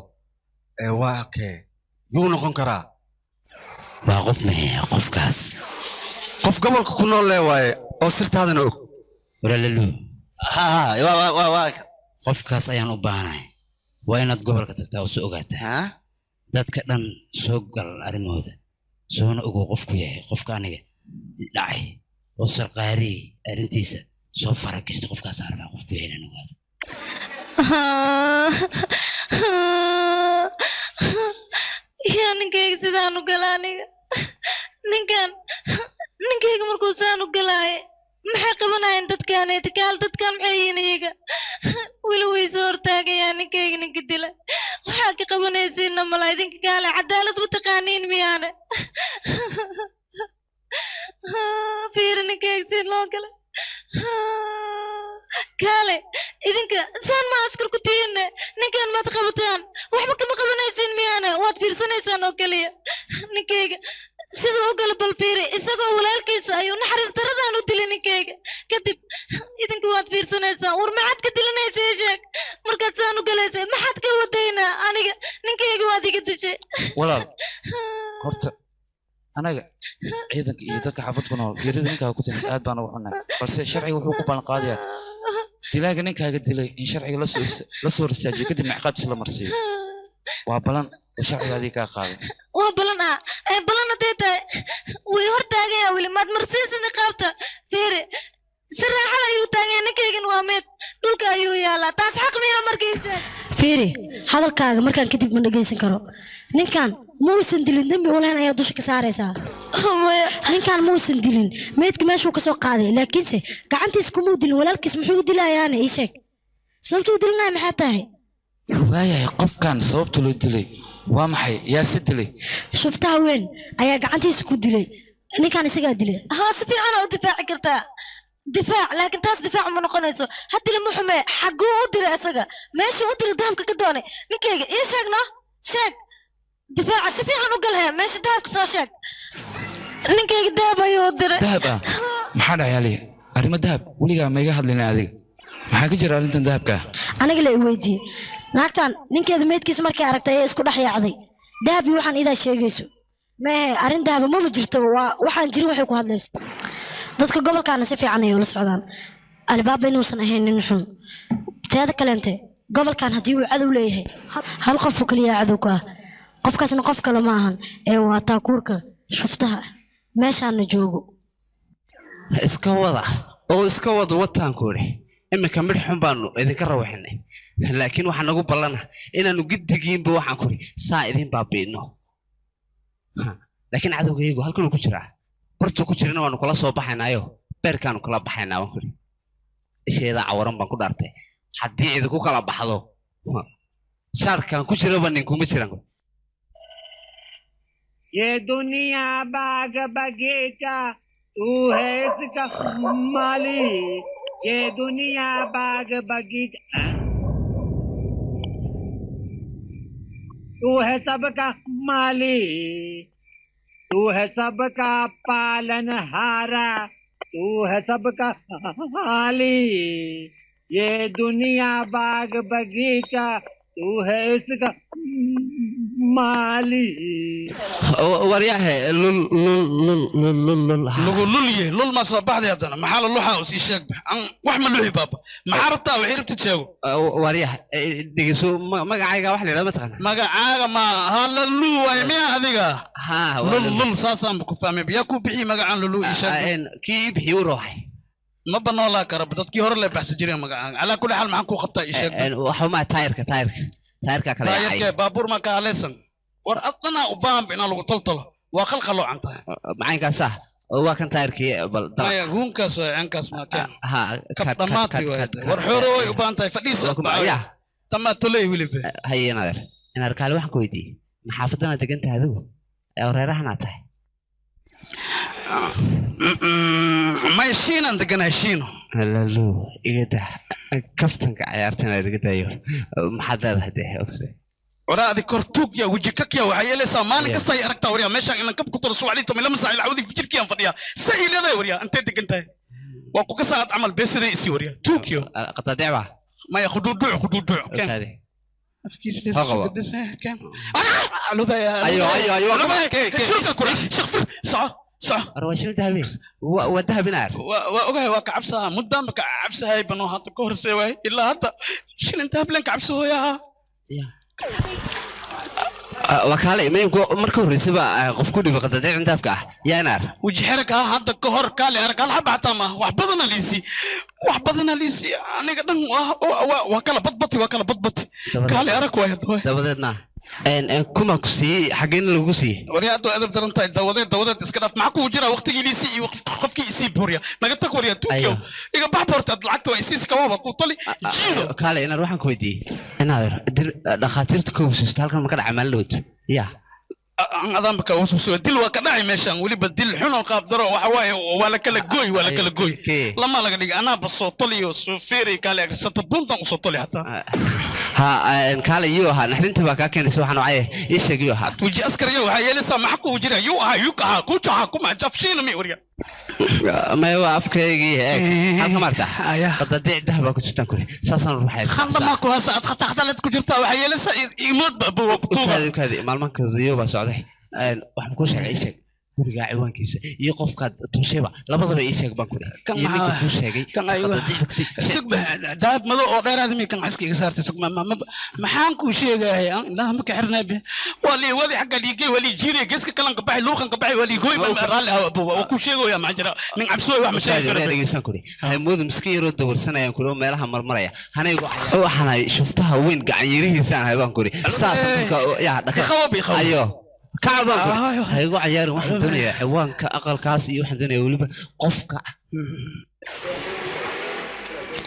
ee waaqee yuu noqon karaa waa qof qofkaas qof gobolka ku nool leh waaye oo sirtaadana og walaalalu ha qofkaas ayaan u baahanahay waa inaad gobolka tagtaa oo soo ogaataa dadka dhan soo gal arrimooda soona ogow qofku yahay qofka aniga dhacay oo sarqaari arrintiisa soo faragashta qofkaas arbaa qofku yahay inaan ogaado yaa ninkayga sidaan u gala aniga ninkayga markuu saan u galaaye maxay qabanayeen dadkaaneeta kaal dadkaan maxay yihiin iyaga weli way soo hortaagayaa ninkayga ninka dila waxaa ka qabanaysiinna mala idinka kaale cadaalad ma taqaaniin miyaane fiiri ninkayga si loo gala kaale idinka saan ma askar ku tihiinne ninkaan maad qabataan waxba kama qabanaysiin miyaane waad fiirsanaysaan oo keliya ninkayga siduu u gala bal fiiri isagoo walaalkiisa ayuu naxariis daradaan u dilay ninkayga kadib idinka waad fiirsanaysaan war maxaad ka dilanaysa sheeg markaad saan u galaysay maxaad ka wadaynaa aniga ninkayga waad iga dishay walaal horta anaga ciidanka iyo dadka xaafadku nool geerida ninkaa ku timid aad baan ugu xunahay balse sharciga wuxuu ku ballan qaadayaa dilaaga ninkaaga dilay in sharciga la soo ristaajiyo kadib ciqaabtiisa la marsiiyo waa balan oo sharciga adii kaa qaaday waa balan balan hadday tahay way hor taagayaa weli maad marsiisan ciqaabta fiiri si raaxada ayuu taagaya ninkaygan waa meed dhulka ayuu yaalaa taas xaq miyaa markaysa fiiri hadalkaaga markaan kadib ma dhegaysan karo ninkan muusan dilin dembi uleen ayaa dusha ka saaraysaa ninkan muusan dilin meydka meeshuu ka soo qaaday laakiinse gacantiis kumuu dilin walaalkiis muxuu dilayaane ii sheeg sababtuu dilinaya maxaa tahay waayahay qofkan sababta loo dilay waa maxay yaa se dilay shuftaha weyn ayaa gacantiisa ku dilay ninkan isagaa dilay haa si fiican u difaaci kartaa difaac laakiin taas difaac ma noqonayso haddii ma xume xaguu u diray isaga meeshuu u diray dahabka ka doonay ninkayga ii sheegno sheeg difaaca si fiican u galhaya meesha dahabka soo sheeg ninkayga dahab ayuu u diray dahab maxaa dhacayaali arrimo dahab weligaa ma iga hadlina adiga maxaa ka jira arrintan dahabka aniga la i weydiiyey naagtan ninkeeda meydkiisa markay aragtay ayaa isku dhex yaacday dahabii waxaan idaa sheegayso meehe arrin dahaba maba jirto waxaan jirin waxay ku hadlayso dadka gobolkaana si fiican ayay ula socdaan albaaba inuusan ahayn nin xun teeda kaleente gobolkan haddii uu cadow leeyahay hal qof oo keliya cadow ka ah qofkaasna qof kale ma ahan ee waa taakuurka shuftaha meeshaana joogo iska wada wataanku ore iminka midh xun baanu idinka rawaxinay laakiin waxaa nagu ballana inaanu giddigiinba waxaan kuri saa idin baabi'ino laakiin cadowgaygu halkanuu ku jiraa bartuu ku jirana waanu kula soo baxaynaayo beerkaanu kala baxaynaa waan kuri isheedaa cawaran baan ku dhaartay haddii idinku kala baxdo shaarkaan ku jiraba ninkuma jiran ये दुनिया बाग बगीचा तू है इसका माली ये दुनिया बाग बगीचा तू है सबका माली तू है सबका पालनहारा तू है सबका माली ये दुनिया बाग बगीचा तू है इसका माली waryahe lul ma soo baxday haddana maxaa la luxaa oo sii sheeg wax ma luxi baaba maxaa rabtaa waxay rabta sheego waryahe dhegeyso magacayga wax la yidhahdo mataqaana magacaaga ma halalu waay miya adiga lul saasaan ku fahmay biyaa ku bixi magacaan lulu ii sheeg kii bixi u rooxay ma banoolaa kara dadkii hore la baxsan jireen magacaaga calaa kulli xaal maxaan ku qabtaa ii sheeg waxuma taayirka kale taayirka baabuur ma ka halaysan war adana u baahan bina lagu toltolo waa khalqa loo cantahay macaynkaas waa kan taayirkii bal maya ruunkaas waa ankaas ma keen kab dhamaatay war xooro way u baahan tahay fadhiisa tama tolay wilibe hayeenader inaad kaale waxaan ku weydiiyey maxaafadana degan tahay adigu reerahana tahay may shiinan deganahay shiino halalu igada kaftanka ciyaartana iga dayo maxaad leedahay dee ogse waraadi kortuug ya waji kakya waxa yeelaysaa maalin kasta ay aragtaa wariya meesha inaan kab ku tolo suucdii tomi lama saaciil cawdi fijirkiyaan fadhiya say leedahay wariya intee degan tahay waa ku ka saacad camal beesiday isi wariya tuugyo qadadeeba maya khuduuduuc kan afkiis lees kan ayo shurka kura shaqfir saca صح رواشين ذهبي وذهب نار وأوجه وكعبسها مدام كعبسها يبنوا هذا كهر سوي إلا هذا شيل أنت هبلن كعبسه يا وكالي ما يمكن مركور سبا قفكوني بقدر ده عندها فكاه يا نار وجه حركة هذا كهر كالي أنا كالها بعتما وحبضنا ليسي أنا قدام وكلا بطبطي كالي أرك واحد دبدتنا ان كما كسي حقين لو كسي وريادو ادب درنتا دودت اسكدف معكو جرا وقتي ليسي وقفكي يسي بوريا ما قلت لك وريا توكيو ايغا بابورت لعقت ويسيس كوابا كو طلي جيرو كالي انا روحان كويدي انا دخاتيرت كوبس halkan ma ka dhaca maallood ya أنا بك وسوس دل وكذا ماشان ولي بدل حنا قابدرة وحواي ولا كلا جوي لما لقى أنا بصوتلي وسوفيري كلا ستبون تام صوتلي حتى ها كلا يوها نحن انتبه كأن نسوي نوعيه إيش يوها وجي أسكر يوها يلسا محكو وجرا يوها كوتها كم جافشين ميوريا ما هو أفكاري هل كمرته قد تبيع ذهب كنت تنكره ساسا نروح خلنا ماكو هسا خطلت كجرتا وحي لسا يموت بوقتها كذا معلومات كذا بس عادي waxaan ku sheegay isag guriga ciwaankiisa iyo qofka tusheeba labadaba isag baan ku leeyahay iyo ku sheegay kan ayuu sugba daad mado oo dheeraad mi kan xaskiga saartay sugma maxaan ku sheegay ilaaha ma ka xirnaa be wali xagga liigay wali jiray geeska kalan ka baxay luuqan ka baxay wali gooy ma raali ah oo ku sheegaya ma jira nin cabsooy wax ma sheegay dhageysan kuri hay mood miskiin yaro dawarsanayaan kuri meelaha marmaraya hanaygu waxaan shuftaha weyn gacan yarihiisaan haybaan kuri saas yaa dhaqay ayo كعبة هيقول عيار واحد دنيا حيوان كأقل كاسي واحد دنيا ولبه قفك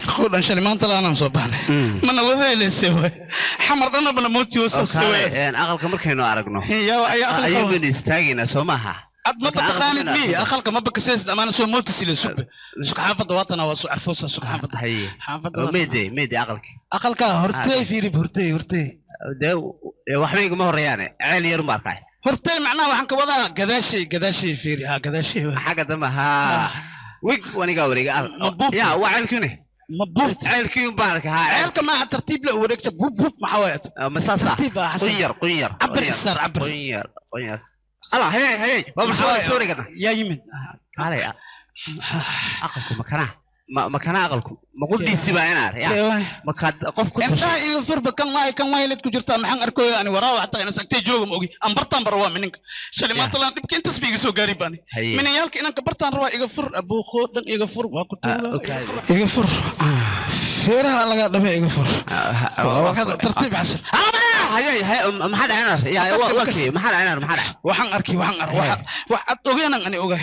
خود عشان ما طلع أنا مصبحنا من وذيل السوي حمر أنا بنموت يوسف سوي يعني أقل كمر كانوا عرقنا يا أقل أيوة بنستاجنا سومها ما بتخانق مي أقل كم بكسيس أنا سو موت سيل سوب سك حافظ وطنا وسو عرفوسا سك حافظ هي حافظ ميدي أقل كا هرتي في ريب هرتي ده وحميق مهر يعني عالي يرمى كاي هرتي معناه وحن كوضع قداشي فيري ها قداشي حاجة دمها ويك واني قاوري يا وعلكني مبوط عيلكيون بارك ها عيلك ما ترتيب له وريك بوب محاويات مساسة قير عبر السر عبر قير الله هي بابا سوري كده يا يمين علي أقلكم مكانه أقلكم ما قلت دي سبعة أنا يعني مكان قف كنت أنت يغفر بكم ما يلد كجرتا محن أركو يعني وراه حتى أنا سكتي جوج موجي أم برتان بروا منك شلي ما طلع تبكي أنت سبيك سو قريباني من يالك إنك برتان روا يغفر أبو خود يغفر وأكتب يغفر فيرها لقى دم يغفر وهذا ترتيب عشر هاي ما حد عينار يا وكي ما حد عينار ما حد وحن أركي واحد أوجينا أنا أوجي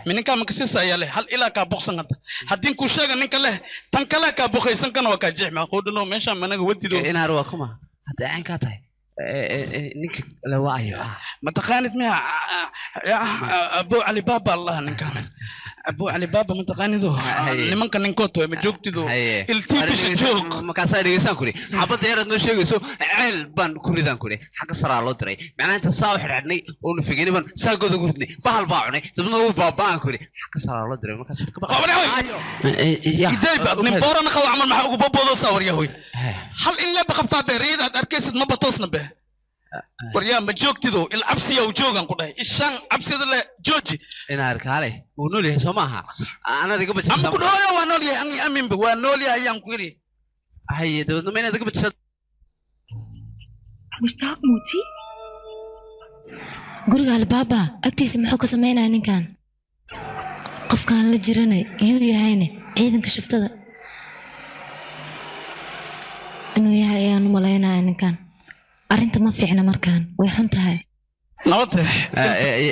من كان مكسيس ياله هل إلا كابوكسن هدين كوشة نك له تنكلا كابوكسن كانوا كجيح ما خودنا ماشى من ودي دو إنا رواكما هذا عين كاتاي نك لو أيوه ما تخانت ميا يا أبو علي بابا الله نكان أبو علي بابا من تقانيدو لمن كان نكوتو مجوكتيدو التيبش جوك مكاسا ديغسان كوري حبد يرد نو شيغيسو عيل بان كوريدان كوري حق سرا لو دراي معناه انت ساو خدعني او فيغيني بان ساغودا غورتني بحال باعني دبنا و بابا كوري حق سرا لو دراي مكاسا يا إداي من بورنا خو عمل ما ugu bobodo sawir yahoy hal in la baqabta beeriyada aad arkaysid ma batoosna be وريا ما جوكتيدو العبسية وجوغان كده إيشان عبسية له جوجي أنا أركالي ونولي سماها أنا ذيك بتشد أم كده يا ونولي أني أمين بونولي أيام كوري هاي ده نمين ذيك بتشد مشتاق موتي قولي على بابا أكتيس محوك سمينا إن كان قف كان لجرني يا هيني عيدن كشفت هذا إنه يا هيان ملاينا إن كان أرنت ما في عنا مركان ويحنتها نوته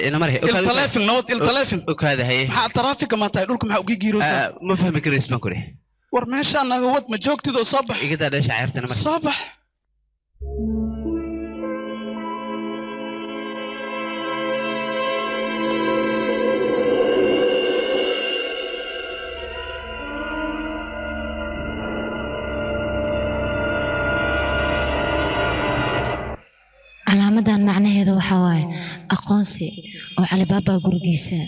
أنا مرة التلافن نوت التلافن وكذا هي ها ترافيك ما تقولكم حقوقي جيرو ما فهم كريس ما كوري ورماشا أنا قوت مجوكتي ذو صبح كده ليش عرفت أنا صبح calaamadan macnaheedu waxa waaye aqoonsi oo cali baaba gurigiisa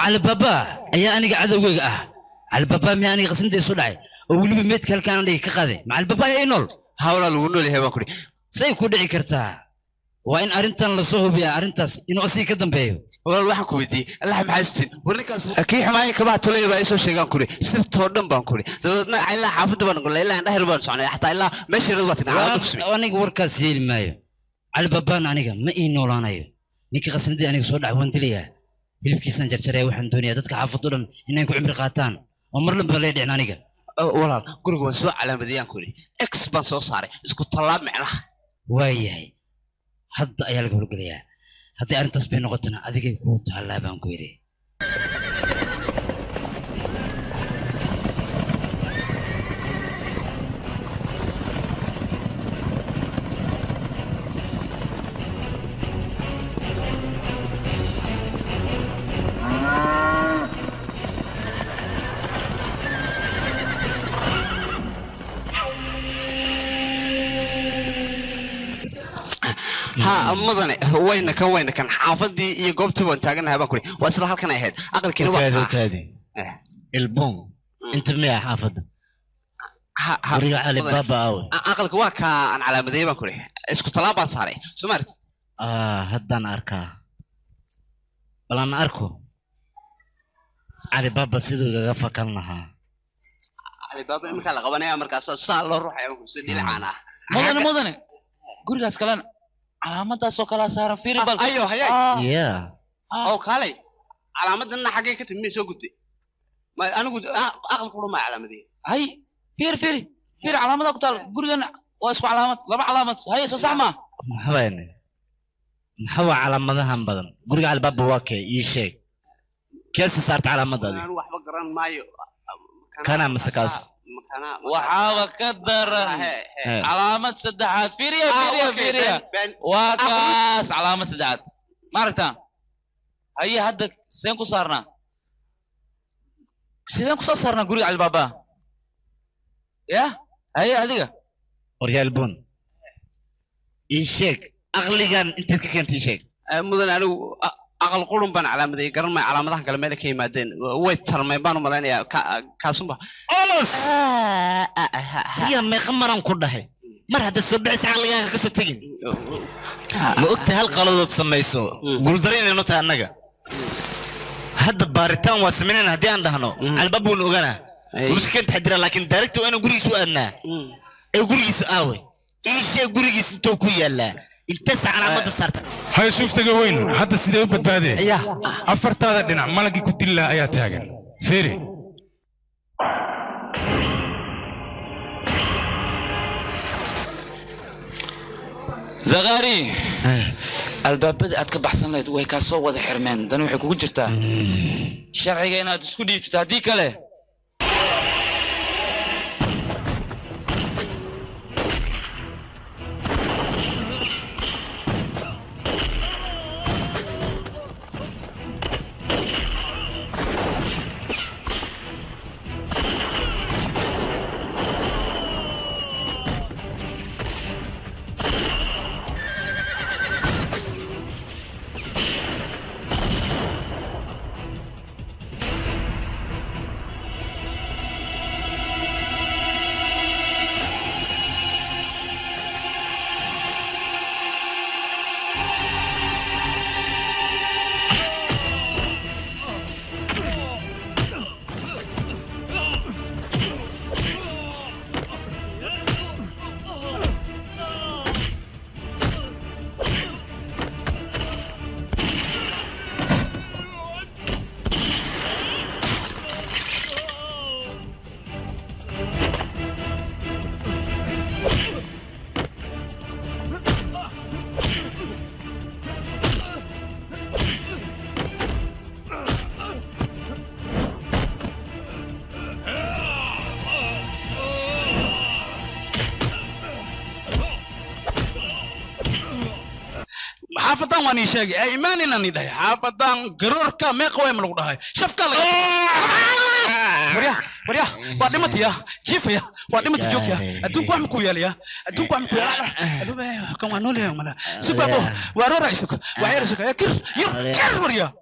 على بابا يا أنا قاعد أقول على بابا ما أنا قسمت يسودعي وولي بميت كان لي كقاضي مع البابا ينول هؤلاء الونول هي باكوري سيكون دعي كرتا وإن أرنتان لصوه بيا أرنتاس إنه أصلي كدم بيو والله الواحد كويدي الله محاستين ورنيك أكيد حماية كبار تلي بقى شيء كوري سيف تهرب بانكوري تقولنا إلا حافظ بانكوري إلا عنده هربان صانع حتى إلا ماشي رضواتنا على دكسمي وأنا وركاس هي المايو على بابا أنا ما إنول أنا يو نيكي قسمتي أنا صودع وانتليها هلب كيسان جرشري وحن دنيا دتك حافظون إنه يكون عمري قاتان عمر لم بليد عنانيك والله قرق وسوء على مديان كوري إكس بانسو صاري اسكو طلاب معنا وايهي hadda ayaa laga howlgalayaa haddii arrintaas bay noqotana adigay kuu taallaa baan ku yidhi ها مدن وين كان حافظي يقبت وانتاجنا هبا كوري وأصل هالكنا يهد أقل كنا وكادي البوم أنت مية حافظ ورجع على بابا أوي أقل كوا كان على مدينة كوري اسكت طلابا صاري سمعت هدان أركا ولا أنا أركو على بابا سيدو فكرناها على بابا مكان لقبنا مركز صار له روح يوم سدي العنا مدن قرقاس كلام علامة سوكلا صار في ربال أيوه هيا يا أو كالي علامة إننا حقيقة مين سو قلتي ما أنا قلت أغلق كله ما علامة دي هاي فير علامة قتال قرقنا واسكو علامة لما علامة هاي صح ما محوى علامة هم بدن قرق على الباب واكي يشي كيس صارت علامة دي أنا واحد بقران مايو كان مسكاس وحاوة كدر علامة سدحات فيريا واكاس علامة سدحات ماركتان هي هدك سينكو صارنا قولي على البابا يا هي هذيك ورجال البون يشيك أغلقان أنت كنت يشيك مدن أنا أقل قرن بان علامة دي قرن ما علامة كلام مالك هي مادين ويتر ما يبانو ملانيا كاسمبا أمس هي ما يقمرون كلها مر هذا السبع ساعة اللي كسر تجين ما قلت هالقلوب تسميسو قول درين إنه تعنقة هذا بارتان واسمين هدي عندهنو على الباب ونوجنا ومسكين تحضر لكن داركت وأنا قولي سؤالنا قولي سؤالي إيش قولي سنتوكو يلا انتسع على مدى صارت هاي شفتك وين حتى سيدي بدبادي أفرت هذا الدنيا مالك كنت الله آيات هاجن فيري زغاري الباب بدأت كبحسن ليد ويكاسو وذا حرمان دانو حكو جرتا شرعي جينا تسكو دي تهديك له حافظان واني شاقي ايماننا ندهي حافظان قرورك ميقوي من الغدهي شفك الله وريا وادمت يا كيف يا وادمت جوك يا ادوك وعم كويا يا ادوك وعم كويا ادوك كم عنو لي يوم سببو وارو رئيسك وعيرسك يا كر وريا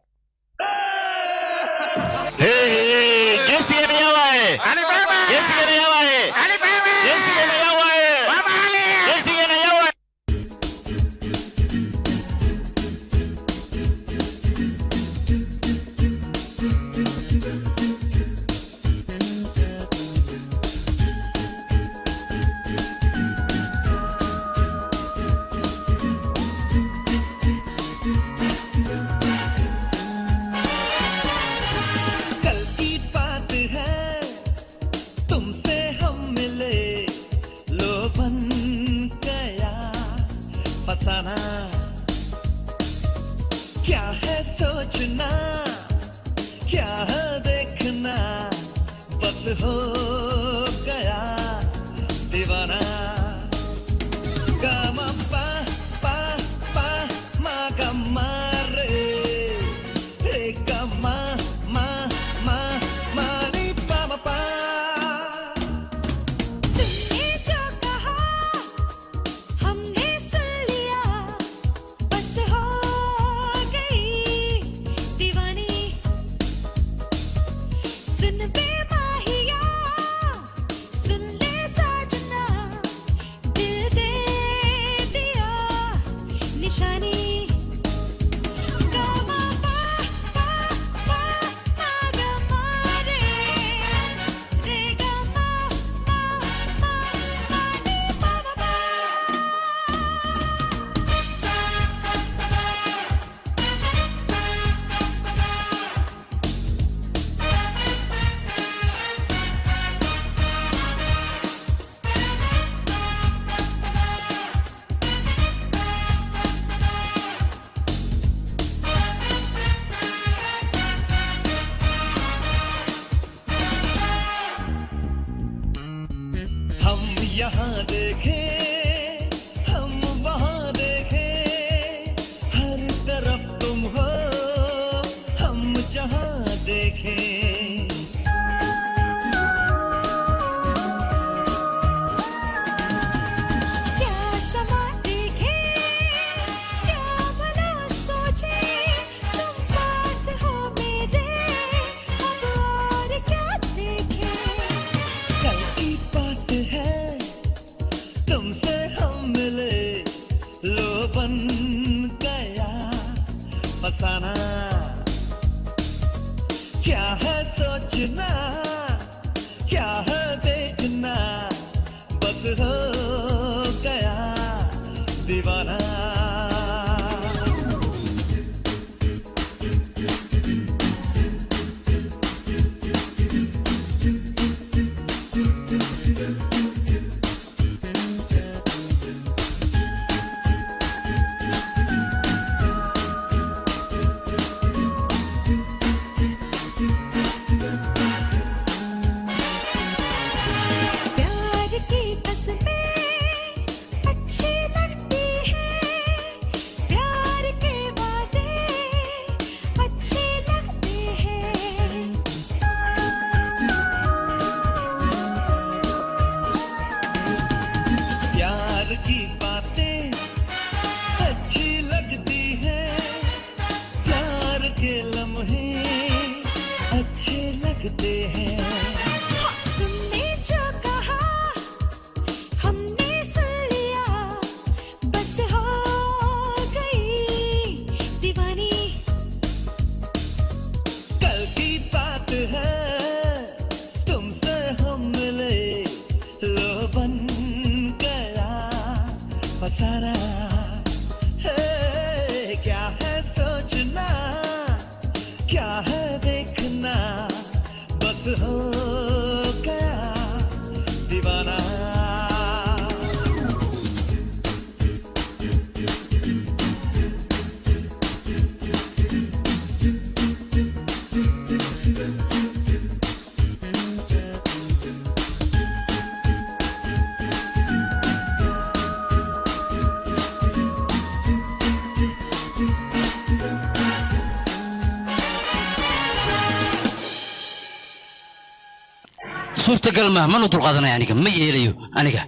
suurtagal ma ma dul qaadanay aniga ma yeelayo aniga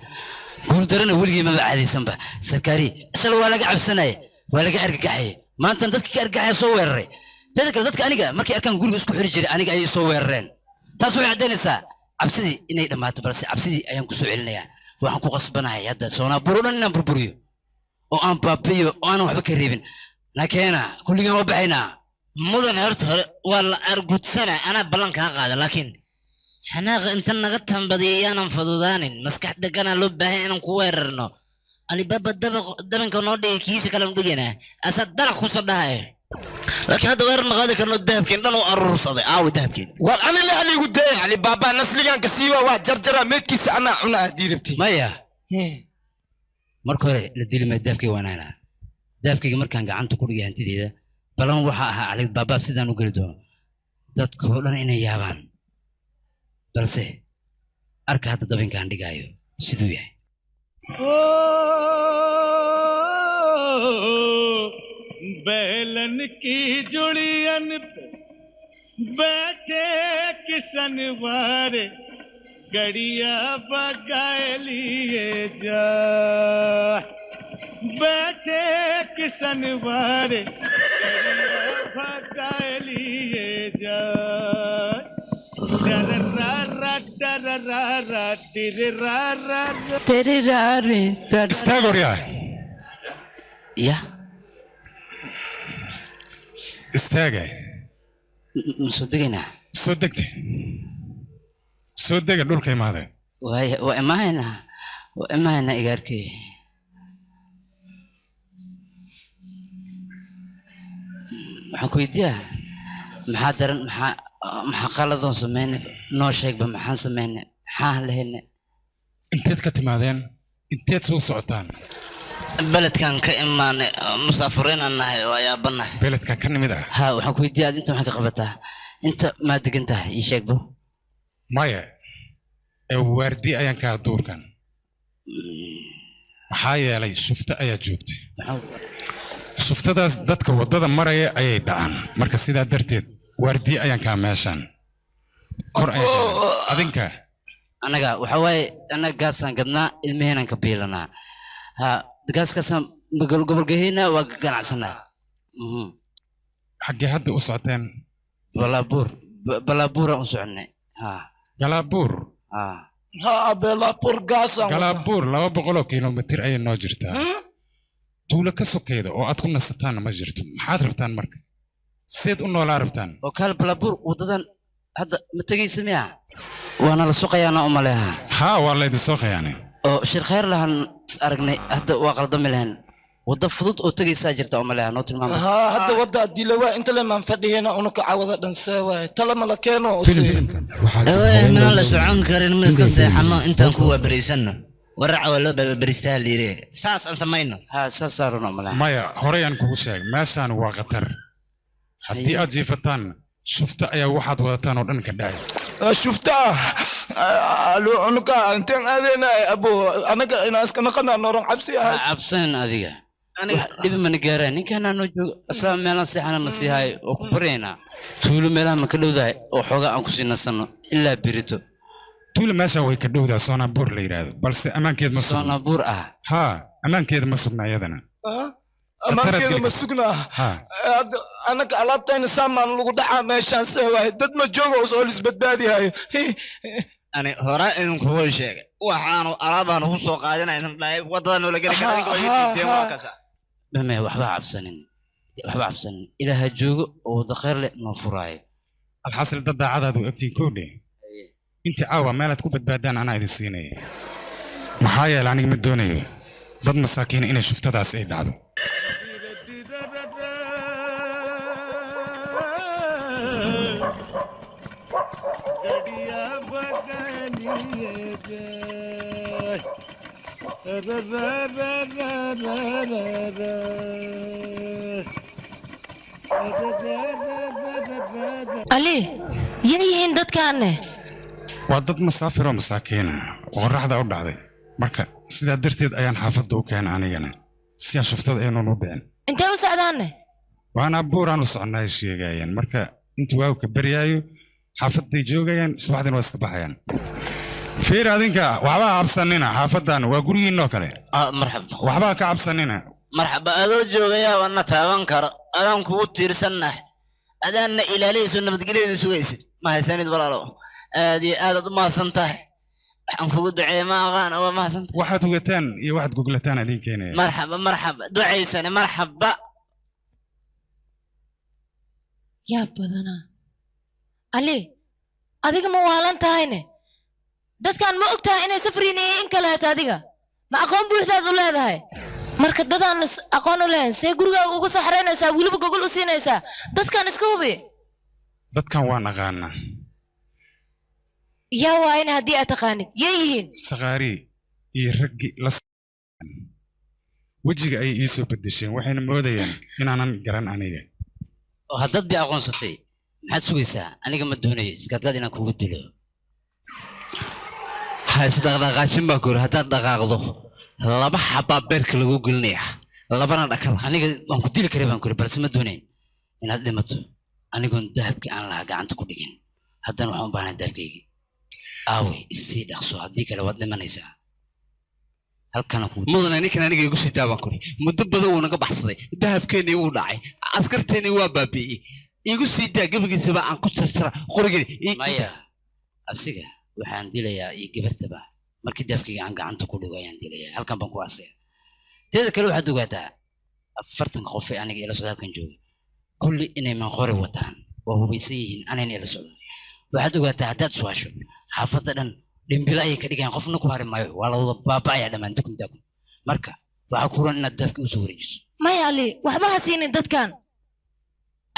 guul darana weligii ma caadaysan ba sarkaari shal waa laga cabsanay waa laga argagaxay maanta dadka ka argagaxay soo weeraray تذكر ذاتك أنيقا مركي أركان قولي اسكو حريجري أنيقا أي سو ويرين تاسو عدين سا عبسدي إني لما تبرسي عبسدي أيام كسو علنيا waxaan ku qasbanahay hadda soona burudan inaan burburiyo oo aan baabiyo oo aan waxba ka reebin laakiin kulligan waa baxayna mudan horta hore waa la argudsana ana ballan ka qaada laakiin xanaaqa inta naga tambadiyaan fadudaanin maskaxda kana loo baahan inaan ku weerarno alibaba dabanka noo dhigay kiisa kala dhigana asad dara ku soo dhahay laakiin hadda weerar ma qaadi karno dahabkeen dhan oo arursaday aaw dahabkeen war ana la aligu day alibaba nasligan ka siiwa waa jarjara meedkiisa ana cuna diiribti maya marka hore la dilma dahabkii wanaana dahabkii markaan gacanta ku dhigay hantideeda balan waxa ahaa alibaba sidaan u gali doono dadku dhan inay yaabaan balse arka hadda dabinkaan dhigayo siduu yahay बैलन की जुड़ियन पे बैठे किसन वारे गड़िया बगाए लिए जा बैठे किसन वारे गड़िया बगाए लिए जा तेरे रारे Stagoria. Ya. Istaagay. Sodegina. Sodegti. Sodega dhulka imaaday. Waa imaayna igaarkii. Waxaan ku weydiiyaa maxaa daran maxaa qaladoon sameynay noo sheegba maxaan sameynay maxaan lahaynay inteed ka timaadeen inteed soo socotaan beledkan ka imaanay musaafiriin aan nahay oo ayaabanahay beledka ka nimid ah ha waxaan ku weydiiyaa inta maxaa ka qabataa inta ma degan tahay ii sheegbo maya waardi ayaan kaa duurkan maxaa yeelay shufta ayaa joogtay shuftadaas dadka waddada maraya ayay dhacaan marka sidaa darteed waardi ayaan kaa meeshaan kor adinka anaga waxa waaye anaga gaasaan gadnaa ilmaheenaan ka biilanaa ha gaaskaasaan gobolgaheyna waa ganacsanaa xaggee hadda u socoteen balaabuuraan u soconay ha galaabuur ha balaabuur gaasaan galaabuur 200 kilomitir ayay noo jirtaa tuulo ka sokeeda oo aad ku nasataanna ma jirto maxaad rabtaan marka seed u noolaa rabtaan oo kaal balaabuur wadadan hadda ma tegaysa miya waana la suqayaana u maleeha haa waa laydin suqayaane oo shir khayr lahan aragnay hadda waa qaldami lahayn wadda fudud oo tegaysaa jirta u maleeha noo tilmaama haa hadda wadda dilawaa inta le maan fadhiyena unu ka cawada dhansaa waay talama la keeno ma la socon karin ma iska seexano intaan ku waabariisanno waraca waa loo bababaristaa liire saas aan samayno haa saas saarano maleeha maya horeyaan kugu sheeg meeshaan waa khatar haddii aad jiifataan shufta ayaa waxaad wadataan oo dhan ka dhacay shufta alo unuka intaan aadayna abo anaga inaan iska naqana nooran cabsi ah cabsan adiga aniga dib ma nagaaraan ninkaan noo joogo asaa meelaan seexana ma sii hayo oo ku barayna tuulo meelaha ma ka dhowdahay oo xoogaa aan ku sii nasano ilaa birito tuulo meesha way ka dhowdaa soonabuur la yiraahdo balse ammaankeed ma sugna soonabuur ah haa ammaankeed ma sugna iyadana amaankeeda ma sugnaa anaga alaabtayna saamaan lagu dhacaa meeshaan seewaay dad ma joogo oo lisbadbaadihayo ani hore idinkugu sheegay waxaanu alaabaan ku soo qaadinayna dhahay wadada noola geli kara idinka way diideen waa kasa dhame waxba cabsanin ilaaha joogo oo wada khayr leh noo furaayo alxasil dad daacadaadu egtiin koodhe intii caawa meelaad ku badbaadaan anaa idin siinaya maxaa yeelay aniga ma doonayo dad masaakiina inay shuftadaas ay dhacdo ali yay yihiin dadkaanne waa dad masaafiroo masaakiina oo qorraxda u dhacday marka sidaa darteed ayaan xaafadda u keenay anigana si aan shuftada aynan u dhicin intee u socdaanne waana buuraan u soconnaa ay sheegayaan marka intii waagu ka baryaayo xaafadday joogayaan subaxdina waa iska baxayaan fiir adinka waxbaa cabsanina xaafaddan waa gurigiinoo kale marxaba waxbaa ka cabsanina marxaba adoo joogaya waana taaban karo adaan kugu tiirsannahay أدانا إلى ليس ونبتقلين سويسد ما هي سند ولا لو هذه ما سنتها أنكو دعي ما أغانا وما سنت واحد وقتان واحد جوجلتان عليك هنا مرحبا مرحبا دعي سنة مرحبا يا بدنا علي أديك موالان تاينه dadkan ma ogtahay inay safriinayeen in kale hata adiga ma aqoon buuxdaad u leedahay marka dadaan aqoon u leeyahay see gurigaaga ugu soo xareynaysaa weliba gogol u siinaysaa dadkan iska hubi dadkan waa naqaanaa yaa waa in haddii aad taqaanid yay yihiin saqaari iyo raggi la wejiga ayay ii soo bedesheen waxayna moodayaan inaanan garan aniga oo haddad bi aqoonsatay maxaad sugaysaa aniga ma doonayo iskaadkaad inaan kugu dilo isdaqdaqaashin baa ku yiri haddaad dhaqaaqdo laba xabaa beerka lagu gelinaya labana dhakada aniga waan ku dili karay baan ku yiri balse ma doonayn inaad dhimato anigoon dahabkii aan lahaa gacanta ku dhigin haddana waxaan u baahnaa dahabkaygii aawey isii dhaqso haddii kale waad dhimanaysaa halkana ku mudane ninkan aniga igu sii daabaan kuri muddo badan wuu naga baxsaday dahabkeennii wuu dhacay askarteennii waa baabi'iyey igu sii daa gabagiisaba aan ku tirtira qorigeeni maya asiga waxaan dilayaa iyo gabartaba markii daafkayga aan gacanta ku dhigo ayaan dilayaa halkan baan ku aasaya teeda kale waxaad ogaataa 40 qof ee aniga ila socda halkan jooga kulli inay manqori wataan waa hubaysan yihiin anayna ila socdo waxaad ogaataa haddaad su'aasho xaafadda dhan dhimbila ayay ka dhigayaan qofna ku hari maayo waa la wada baaba'aya dhammaan dukumtaakum marka waxaa ku ran inaad daafkii u soo wareejiso maya ali waxba ha siinin dadkan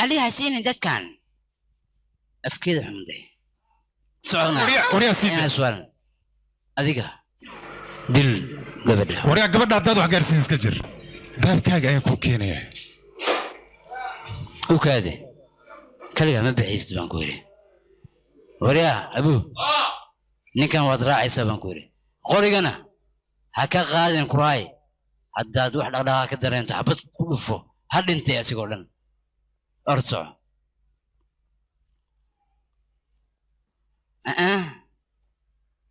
ali ha siinin dadkan afkeeda xumday سؤال adiga dil gabadha wariya gabadha haddaad wax gaarsiin iska jir daabkaaga ayaa ku keenaya u kaade kaliya ma bixiysid baan ku yiri wariya abu ninkan waad raacaysaa baan ku yiri qorigana ha ka qaadin kuraay haddaad wax dhaqdhaqaaq ka dareento xabad ku dhufo ha dhintay asigoo dhan orso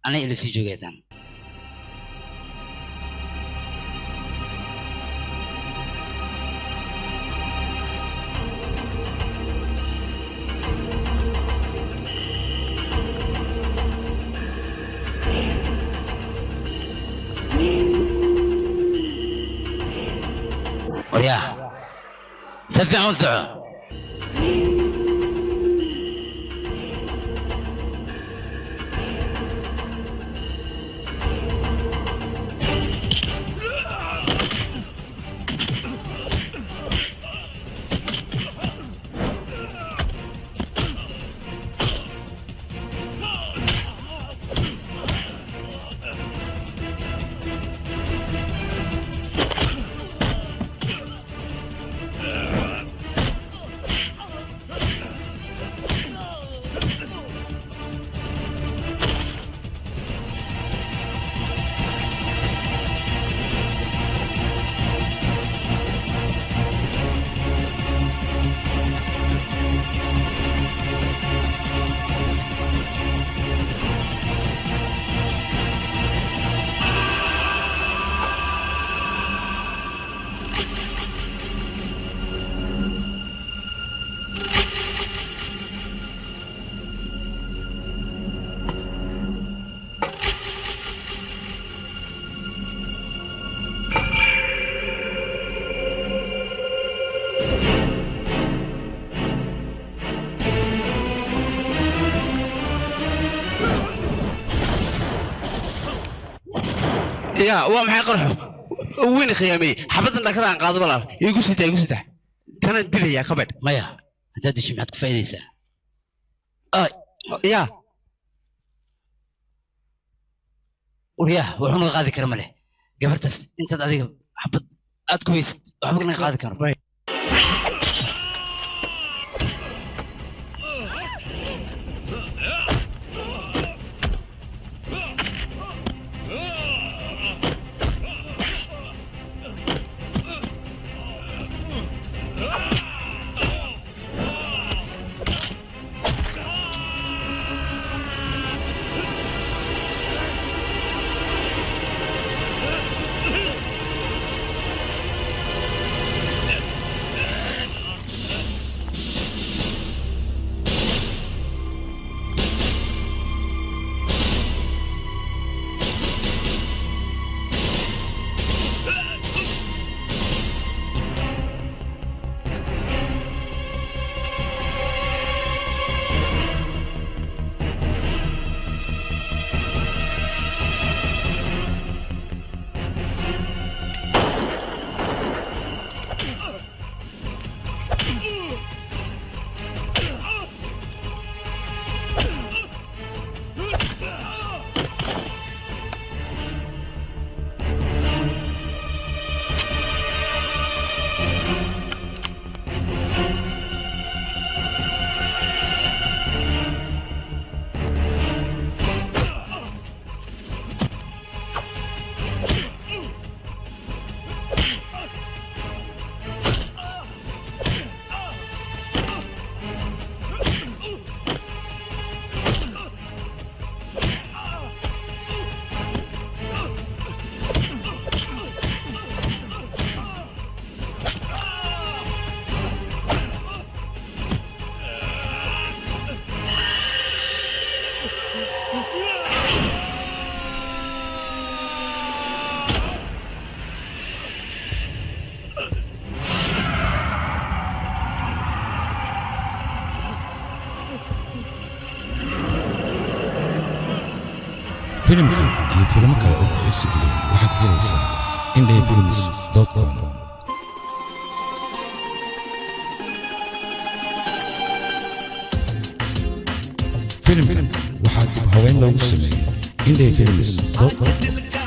أنا اللي سيجو جيتان وريا سفع وسعه يا وام حي قرحو وين خيامي حبدنا ذاك عن قاضي ولا يقول سيتا كان دلي يا كبد مايا هذا دشي معك فايديسا يا وريا وحنا غادي كرمله قبرتس انت هذيك حبد اد كويس وحبك غادي كرم filimkan iyo filimo kale oo ku xiisi geliya waxaad ka helaysaa indhafilms.com. filimkan waxaa dib haween loogu sameeyey indhafilms.com.